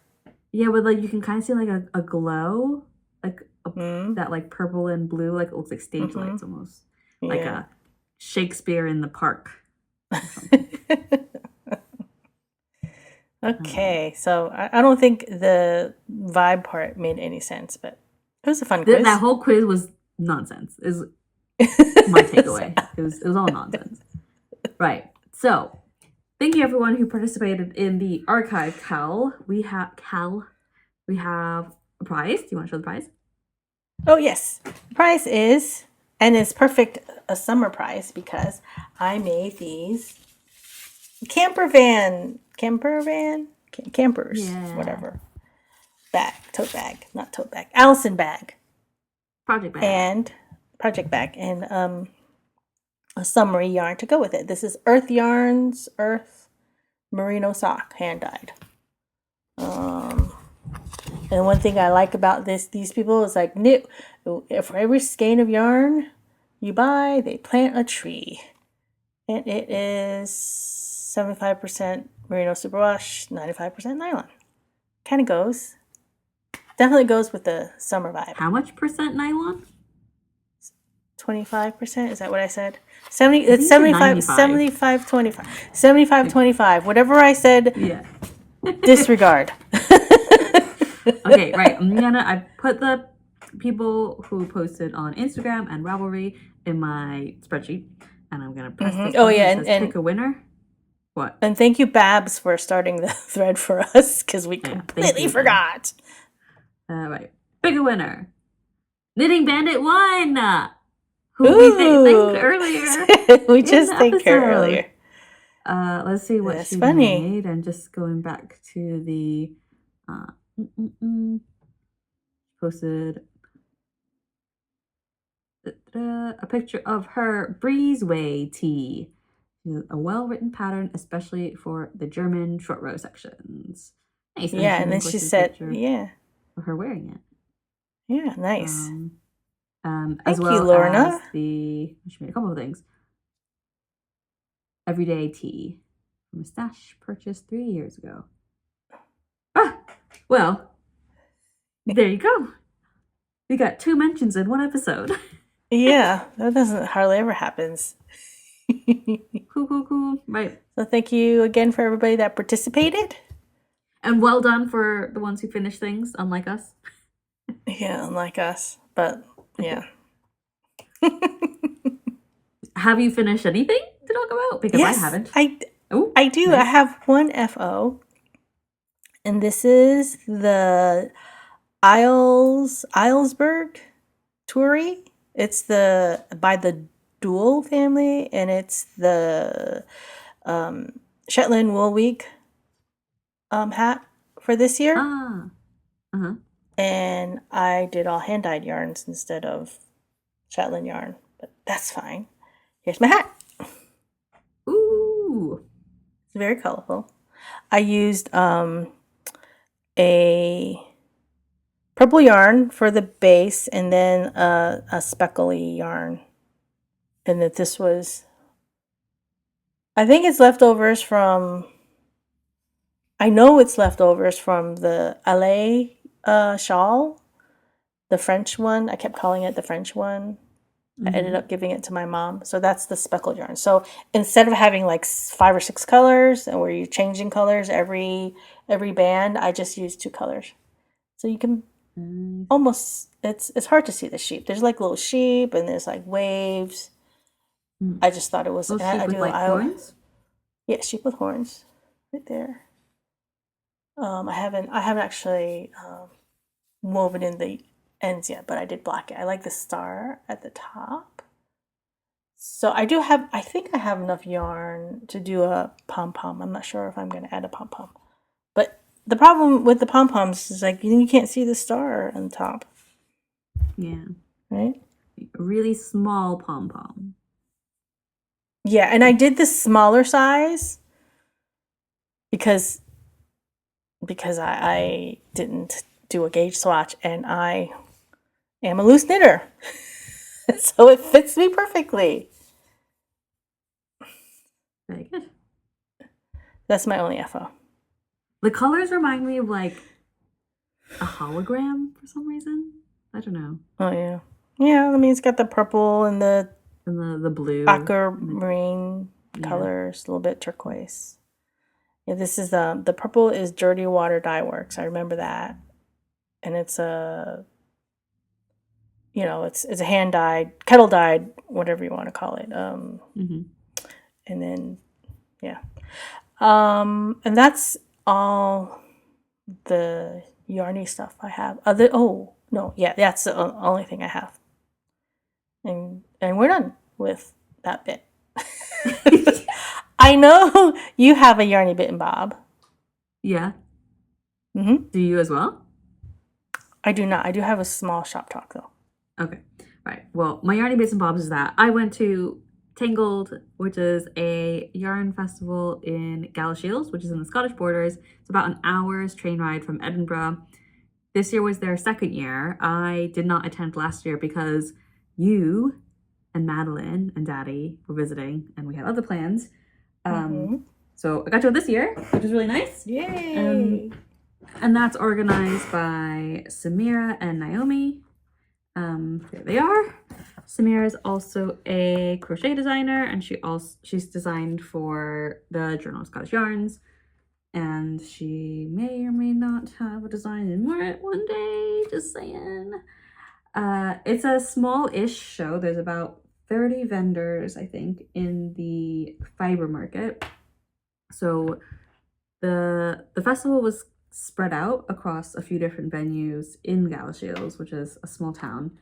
Yeah, but like you can kind of see like a glow, like that like purple and blue, like it looks like stage lights almost, like a Shakespeare in the park. Okay, so I don't think the vibe part made any sense, but it was a fun quiz. That whole quiz was nonsense. Is my takeaway. It was all nonsense. Right. So, thank you everyone who participated in the archive Cal. We have a prize. Do you want to show the prize? Oh yes, the prize is, and it's perfect a summer prize because I made these campers, whatever. Tote bag, not tote bag, Allison bag. Project bag, and a summery yarn to go with it. This is Earth Yarns Earth Merino Sock, hand dyed. And one thing I like about these people is like, for every skein of yarn you buy, they plant a tree. And it is 75% merino superwash, 95% nylon. Kind of goes. Definitely goes with the summer vibe. How much percent nylon? 25%? Is that what I said? 70. It's 75. 75. 25. 75. 25. Whatever I said. Yeah. Disregard. Okay, right. I put the people who posted on Instagram and Ravelry in my spreadsheet, and I'm gonna press this button that says pick a winner. What? And thank you, Babs, for starting the thread for us because we completely forgot. Right, pick a winner. Knitting Bandit won. Who we thanked earlier. We just thanked her earlier. Let's see what she made. And just going back to the posted a picture of her breezeway tee. A well-written pattern, especially for the German short row sections. Nice. Yeah, and then she said, yeah. For her wearing it. Yeah, nice. As Thank well you, Lorna. as she made a couple of things. Everyday tea from a stash purchased 3 years ago. Well, there you go. We got 2 mentions in 1 episode. Yeah, that doesn't hardly ever happens. Cool. Right. So thank you again for everybody that participated. And well done for the ones who finished things, unlike us. Yeah, unlike us. But, yeah. Have you finished anything to talk about? Because yes, I haven't. I do. Nice. I have one FO. And this is the Islesburgh Toorie. It's by the Doull family, and it's the Shetland Wool Week hat for this year. And I did all hand-dyed yarns instead of Shetland yarn, but that's fine. Here's my hat. Ooh. It's very colorful. I used a purple yarn for the base, and then a speckly yarn. And that this was, I think it's leftovers from, I know it's leftovers from the Helin shawl, the French one. I kept calling it the French one. I ended up giving it to my mom. So that's the speckled yarn. So instead of having like 5 or 6 colors, and where you're changing colors every band, I just used 2 colors. So you can almost, it's hard to see the sheep. There's like little sheep, and there's like waves. I just thought it was sheep with like horns. Yeah, sheep with horns, right there. I haven't actually woven in the ends yet, but I did block it. I like the star at the top. So I think I have enough yarn to do a pom-pom. I'm not sure if I'm going to add a pom-pom. But the problem with the pom-poms is like you can't see the star on top. Yeah. Right? A really small pom-pom. Yeah, and I did the smaller size because I didn't do a gauge swatch, and I am a loose knitter. So it fits me perfectly. Very good. That's my only FO. The colors remind me of like a hologram for some reason. I don't know. Oh yeah. Yeah, I mean it's got the purple and the blue. aquamarine colors, a little bit turquoise. Yeah, this is the purple is Dirty Water Dye Works. I remember that. And it's a it's a hand dyed, kettle dyed, whatever you want to call it. And then and that's all the Yarny stuff I have. That's the only thing I have. And we're done with that bit. I know you have a Yarny bit and bob. Yeah. Do you as well? I do not. I do have a small shop talk though. Okay. Right. Well, my Yarny bits and bobs is that I went to Tangled, which is a yarn festival in Galashiels, which is in the Scottish borders. It's about an hour's train ride from Edinburgh. This year was their 2nd year. I did not attend last year because you and Madeline and Daddy were visiting, and we had other plans. So I got to go this year, which is really nice. Yay! And that's organized by Samira and Naomi. There they are. Samira is also a crochet designer, and she's designed for the Journal of Scottish Yarns, and she may or may not have a design in it one day, just saying. It's a small-ish show. There's about 30 vendors, I think, in the fiber market. So the festival was spread out across a few different venues in Galashiels, which is a small town.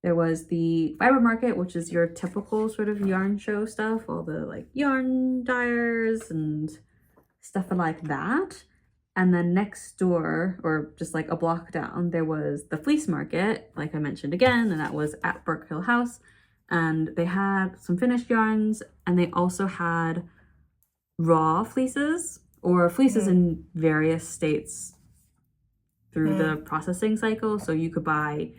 There was the fiber market, which is your typical sort of yarn show stuff, all the like yarn dyers and stuff like that. And then next door, or just like a block down, there was the fleece market, like I mentioned again, and that was at Burke Hill House. and they had some finished yarns, and they also had raw fleeces, or fleeces in various states through the processing cycle. So you could buy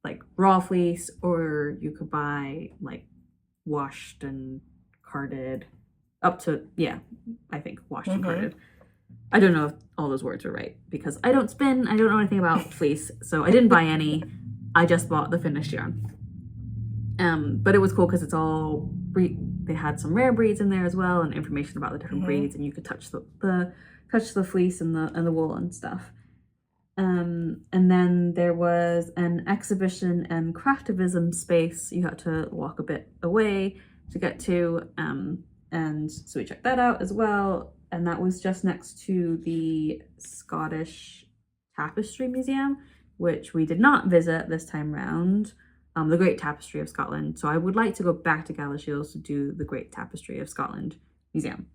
like raw fleece, or you could buy like washed and carded, up to, I think washed and carded. I don't know if all those words are right, because I don't spin, I don't know anything about fleece, so I didn't buy any. I just bought the finished yarn. But it was cool because it's all they had some rare breeds in there as well, and information about the different breeds, and you could touch the fleece and the wool and stuff. And then there was an exhibition and craftivism space you had to walk a bit away to get to, and so we checked that out as well, and that was just next to the Scottish Tapestry Museum, which we did not visit this time round. The Great Tapestry of Scotland. So I would like to go back to Galashiels to do the Great Tapestry of Scotland Museum.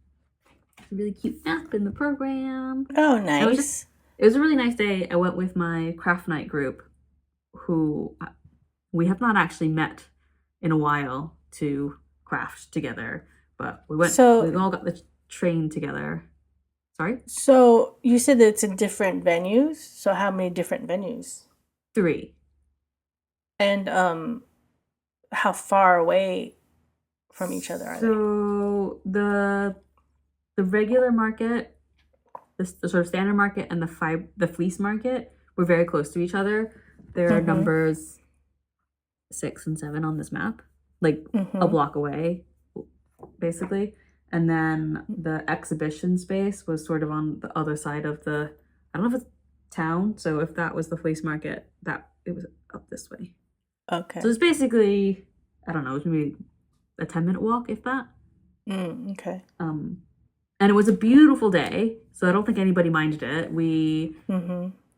It's a really cute map in the program. Oh, nice. It was a really nice day. I went with my craft night group, who we have not actually met in a while to craft together, but we went. So, we all got the train together. Sorry? So you said that it's in different venues. So how many different venues? 3. And how far away from each other are they? So the regular market, the sort of standard market, and the fleece market were very close to each other. There are numbers 6 and 7 on this map, like a block away, basically. And then the exhibition space was sort of on the other side of the, I don't know if it's town. So if that was the fleece market, that it was up this way. Okay. So it's basically, I don't know, it's maybe a 10-minute walk, if that. Okay. And it was a beautiful day, so I don't think anybody minded it. We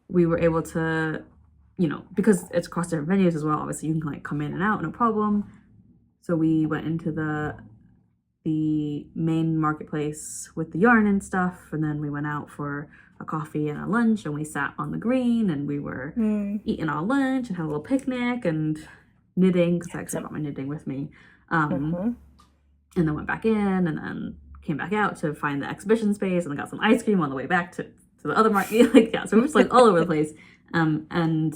were able to, because it's across different venues as well, obviously you can like come in and out, no problem. So we went into the main marketplace with the yarn and stuff, and then we went out for a coffee and a lunch, and we sat on the green, and we were eating our lunch and had a little picnic and knitting, because I actually brought my knitting with me. And then went back in, and then came back out to find the exhibition space, and I got some ice cream on the way back to the other market. So we were just like all over the place. And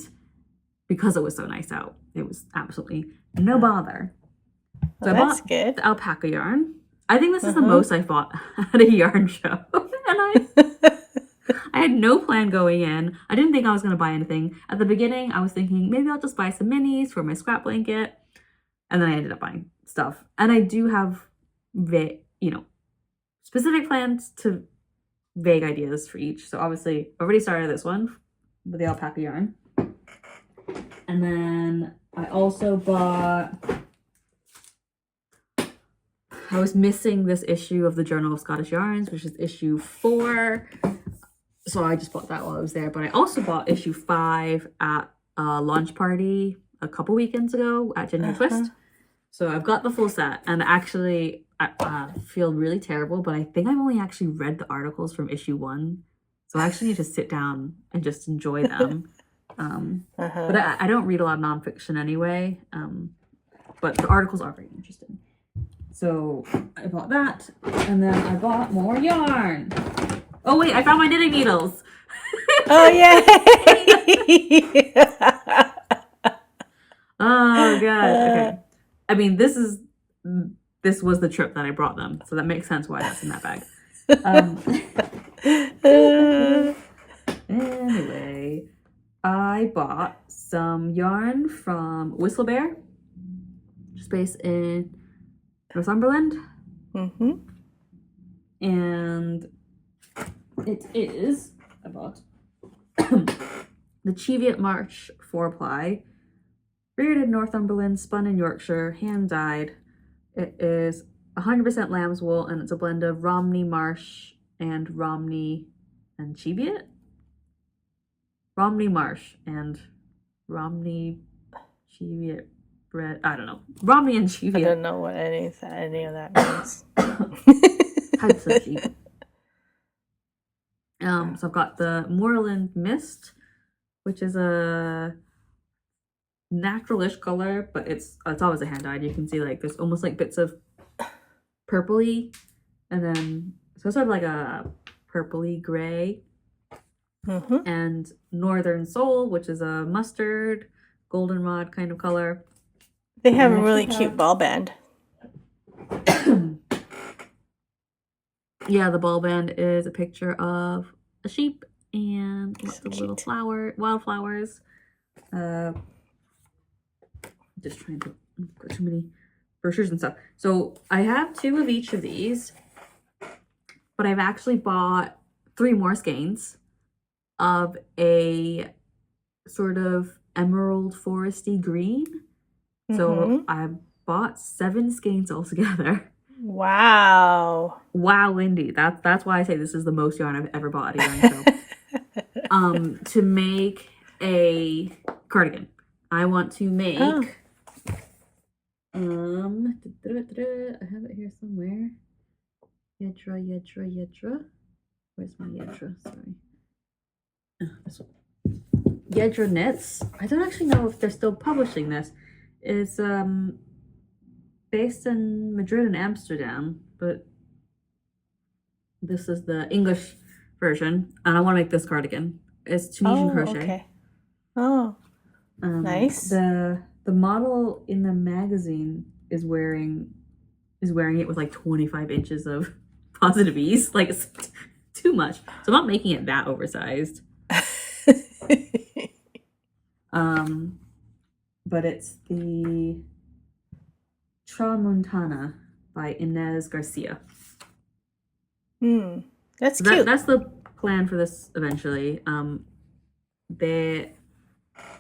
because it was so nice out, it was absolutely no bother. So I bought the alpaca yarn. I think this is the most I've bought at a yarn show. And I had no plan going in. I didn't think I was going to buy anything. At the beginning, I was thinking maybe I'll just buy some minis for my scrap blanket. And then I ended up buying stuff. And I do have, specific plans to vague ideas for each. So obviously, I already started this one with the alpaca yarn. And then I also bought, I was missing this issue of the Journal of Scottish Yarns, which is issue 4. So I just bought that while I was there. But I also bought issue 5 at a launch party a couple weekends ago at Ginger Twist. So I've got the full set. And actually, I feel really terrible, but I think I've only actually read the articles from issue 1. So I actually need to sit down and just enjoy them. But I don't read a lot of nonfiction anyway. But the articles are very interesting. So I bought that, and then I bought more yarn. Oh wait, I found my knitting needles. Oh yay! Oh god. Okay. I mean, this was the trip that I brought them, so that makes sense why that's in that bag. Anyway, I bought some yarn from Whistlebear, which is based in Northumberland. And it is, I bought the Cheviot March 4-ply, reared in Northumberland, spun in Yorkshire, hand dyed. It is 100% lamb's wool, and it's a blend of Romney Marsh and Romney and Cheviot. Romney Marsh and Romney Cheviot bread. I don't know. Romney and Cheviot. I don't know what any of that means. Types of sheep. So I've got the Moorland Mist, which is a naturalish color, but it's always a hand dyed. You can see like there's almost like bits of purpley, and then so it's sort of like a purpley gray. And Northern Soul, which is a mustard goldenrod kind of color. They have a really cute ball band. Yeah, the ball band is a picture of a sheep and lots of little wildflowers. Just trying to got too many brochures and stuff. So I have 2 of each of these, but I've actually bought 3 more skeins of a sort of emerald foresty green. So I bought 7 skeins altogether. Wow. Wow, Lindy. That's why I say this is the most yarn I've ever bought at a yarn show. To make a cardigan. I want to make I have it here somewhere. Yedra. Where's my Yedra? Sorry. This one. Yedra Knits. I don't actually know if they're still publishing this. It's based in Madrid and Amsterdam, but this is the English version, and I want to make this cardigan. It's Tunisian crochet. Okay. Oh, nice. The model in the magazine is wearing it with like 25 inches of positive ease. Like, it's too much. So I'm not making it that oversized. But it's the Tramontana by Inez Garcia. That's cute. That's the plan for this eventually.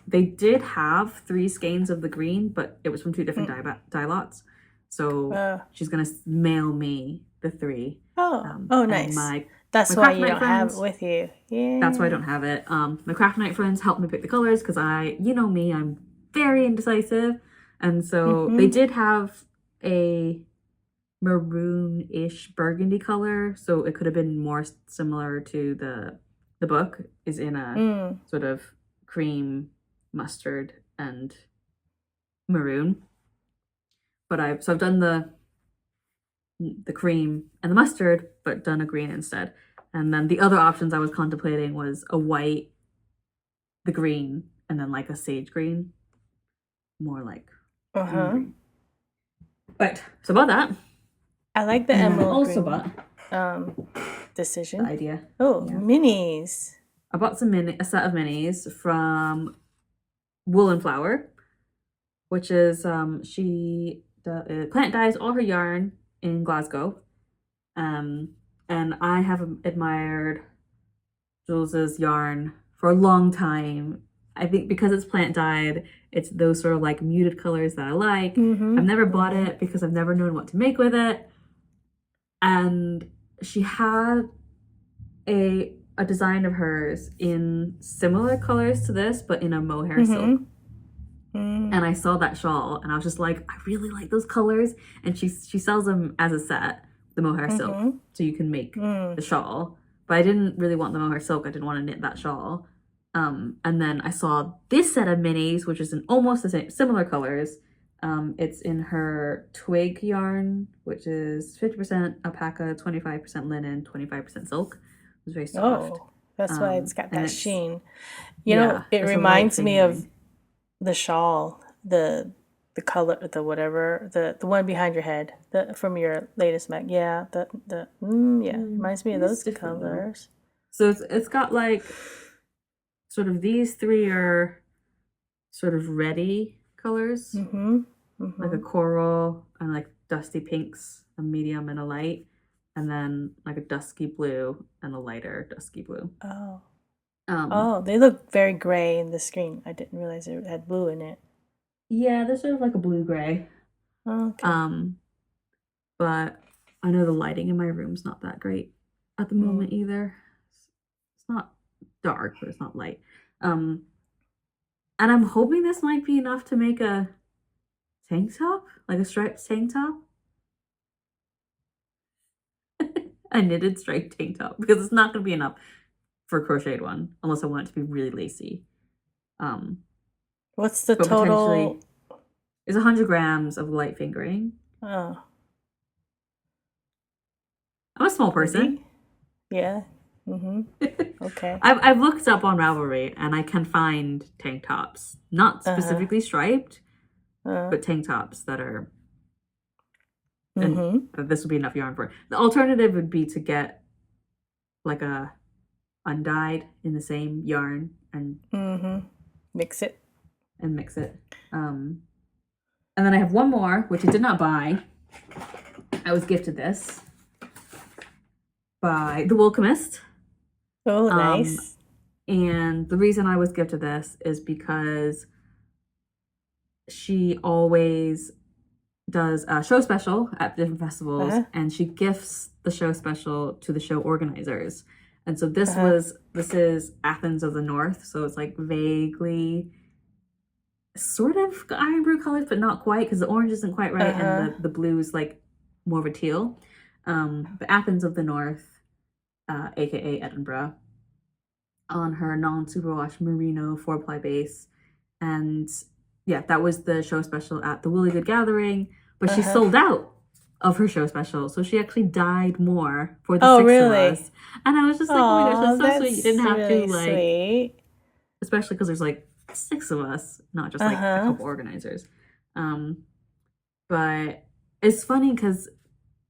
They did have 3 skeins of the green, but it was from 2 different dye lots. So she's gonna mail me the 3. Nice. That's why you don't have it with you. Yeah. That's why I don't have it. My craft night friends helped me pick the colors because you know me, I'm very indecisive. And so they did have a maroon-ish burgundy color, so it could have been more similar to the book is in a sort of cream, mustard, and maroon. But I've done the cream and the mustard, but done a green instead. And then the other options I was contemplating was a white, the green, and then like a sage green, more like green. But so about that. I like the emerald also green. Bought decision. the idea. Minis. I bought a set of minis from Woolen Flower, which is she plant dyes all her yarn in Glasgow, and I have admired Jules's yarn for a long time. I think because it's plant dyed, it's those sort of like muted colors that I like. I've never bought it because I've never known what to make with it. And she had a design of hers in similar colors to this, but in a mohair silk. And I saw that shawl and I was just like, I really like those colors. And she sells them as a set, the mohair silk, so you can make the shawl. But I didn't really want the mohair silk. I didn't want to knit that shawl. And then I saw this set of minis, which is in almost the same, similar colors. It's in her twig yarn, which is 50% alpaca, 25% linen, 25% silk. It's very soft. Oh, that's why it's got that sheen. Yeah, it reminds me of the shawl, the color, the whatever, the one behind your head, from your latest mag. Yeah, reminds me of those colors. So it's got like sort of these 3 are sort of reddy colors, like a coral and like dusty pinks, a medium and a light, and then like a dusky blue and a lighter dusky blue. They look very gray in the screen. I didn't realize it had blue in it. Yeah, they're sort of like a blue-gray. Okay. But I know the lighting in my room's not that great at the moment either. It's not dark, but it's not light. And I'm hoping this might be enough to make a tank top, like a striped tank top. A knitted striped tank top, because it's not going to be enough for a crocheted one, unless I want it to be really lacy. What's the but total? potentially is 100 grams of light fingering. Oh, I'm a small person. maybe? Yeah. Okay. I've looked up on Ravelry and I can find tank tops, not specifically striped, but tank tops that are. And this would be enough yarn for it. The alternative would be to get like a undyed in the same yarn and Mix it. and mix it. And then I have one more, which I did not buy. I was gifted this by the Wool Chemist. Oh, nice. And the reason I was gifted this is because she always does a show special at different festivals, and she gifts the show special to the show organizers. And so this is Athens of the North, so it's like vaguely sort of iron brew colors, but not quite, because the orange isn't quite right, and the blue is like more of a teal. But Athens of the North, aka Edinburgh, on her non-superwash merino 4-ply base. And yeah, that was the show special at the Woolly Good Gathering, but she sold out of her show special, so she actually dyed more for the 6 of us. And I was just like, oh my gosh, that's so sweet. You didn't have to like, sweet. Especially because there's like 6 of us, not just like a couple organizers. But it's funny because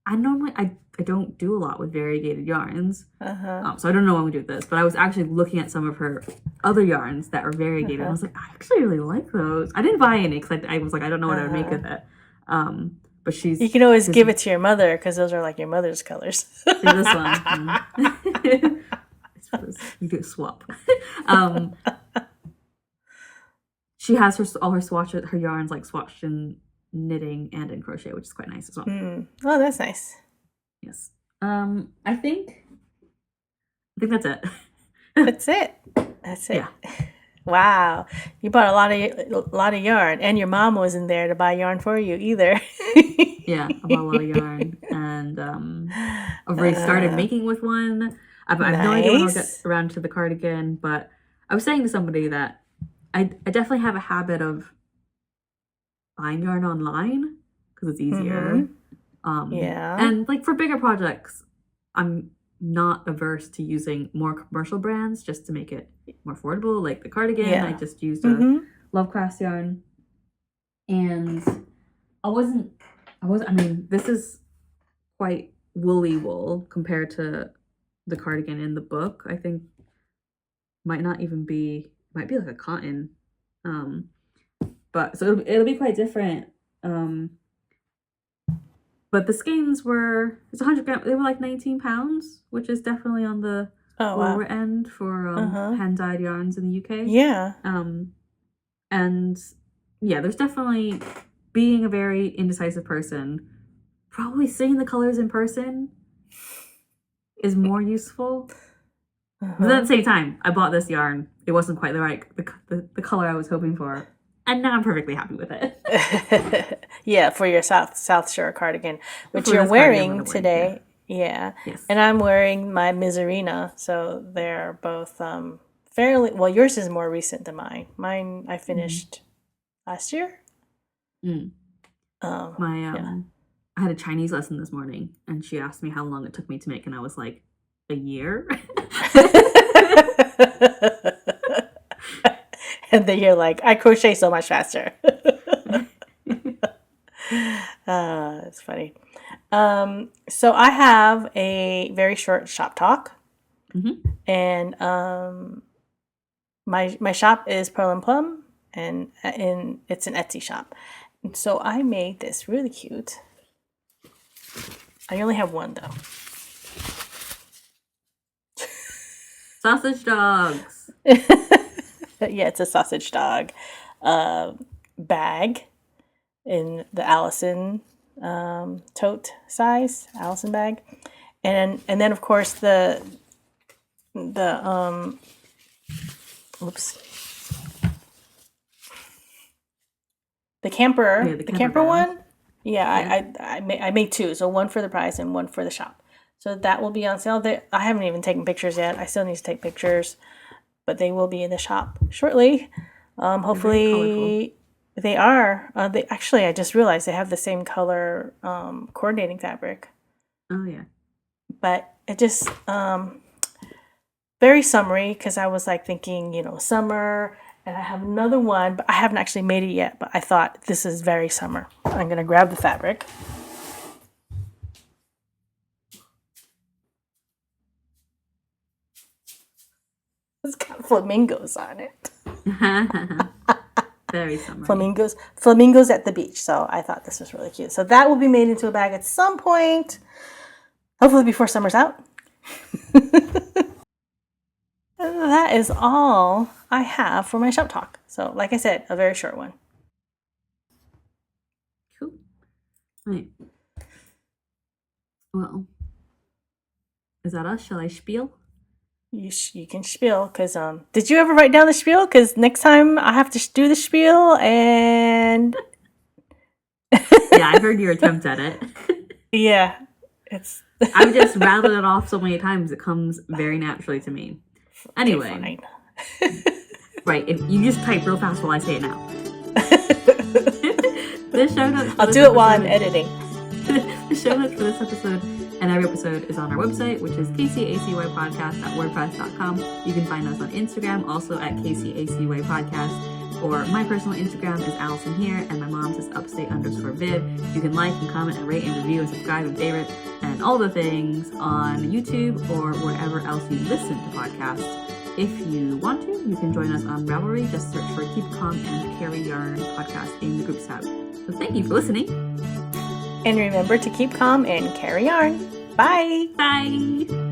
I normally I don't do a lot with variegated yarns, so I don't know when we do this. But I was actually looking at some of her other yarns that are variegated. And I was like, I actually really like those. I didn't buy any because I was like, I don't know what I would make with it. But you can always give it to your mother because those are like your mother's colors. See this one. You do a swap. She has all her swatches, her yarns like swatched in knitting and in crochet, which is quite nice as well. Oh, that's nice. Yes. I think that's it. That's it. That's it. Yeah. Wow. You bought a lot of yarn, and your mom wasn't there to buy yarn for you either. Yeah, I bought a lot of yarn, and I've already started making with one. I have no idea when I'll get around to the cardigan, but I was saying to somebody that I definitely have a habit of buying yarn online because it's easier. And like for bigger projects, I'm not averse to using more commercial brands just to make it more affordable. Like the cardigan, I just used a Love Crafts yarn, and I mean, this is quite woolly wool compared to the cardigan in the book. I think might be like a cotton. But so it'll be quite different. But the skeins it's 100 grams. They were like 19 pounds, which is definitely on the lower end for hand-dyed yarns in the UK. Yeah. And yeah, there's definitely, being a very indecisive person, probably seeing the colors in person is more useful. But at the same time, I bought this yarn. It wasn't quite the color I was hoping for. And now I'm perfectly happy with it. Yeah, for your South Shore cardigan, which you're wearing today. Yeah. Yes. And I'm wearing my Miserina, so they're both fairly, well, yours is more recent than mine. Mine I finished last year. I had a Chinese lesson this morning, and she asked me how long it took me to make, and I was like, a year? And then you're like, I crochet so much faster. It's funny. So I have a very short shop talk. And my shop is Pearl and Plum, and it's an Etsy shop. And so I made this really cute. I only have one though. Sausage dogs. Yeah, it's a sausage dog bag in the Allison tote size, Allison bag, and then of course the camper one. Yeah. I made two, so one for the prize and one for the shop. So that will be on sale. I haven't even taken pictures yet. I still need to take pictures, but they will be in the shop shortly. Hopefully they are. They actually, I just realized they have the same color coordinating fabric. Oh yeah. But it just very summery because I was like thinking, summer, and I have another one, but I haven't actually made it yet. But I thought this is very summer. I'm gonna grab the fabric. It's got flamingos on it. Very summery. Flamingos at the beach. So I thought this was really cute. So that will be made into a bag at some point. Hopefully before summer's out. And that is all I have for my shop talk. So like I said, a very short one. Cool. Right. Well, is that us? Shall I spiel? You can spiel, because did you ever write down the spiel? Because next time I have to do the spiel, and yeah, I heard your attempt at it. Yeah, it's I've just rattled it off so many times it comes very naturally to me. Anyway, right, if you just type real fast while I say it now. The show notes I'll do it while I'm editing. The show notes for this episode and every episode is on our website, which is kcacypodcast.wordpress.com. You can find us on Instagram, also at kcacypodcast, or my personal Instagram is Allison here, and my mom's is upstate_viv. You can like and comment and rate and review and subscribe and favorite and all the things on YouTube or wherever else you listen to podcasts. If you want to, you can join us on Ravelry. Just search for Keep Calm and Carry Yarn podcast in the groups tab. So thank you for listening. And remember to keep calm and carry yarn. Bye. Bye.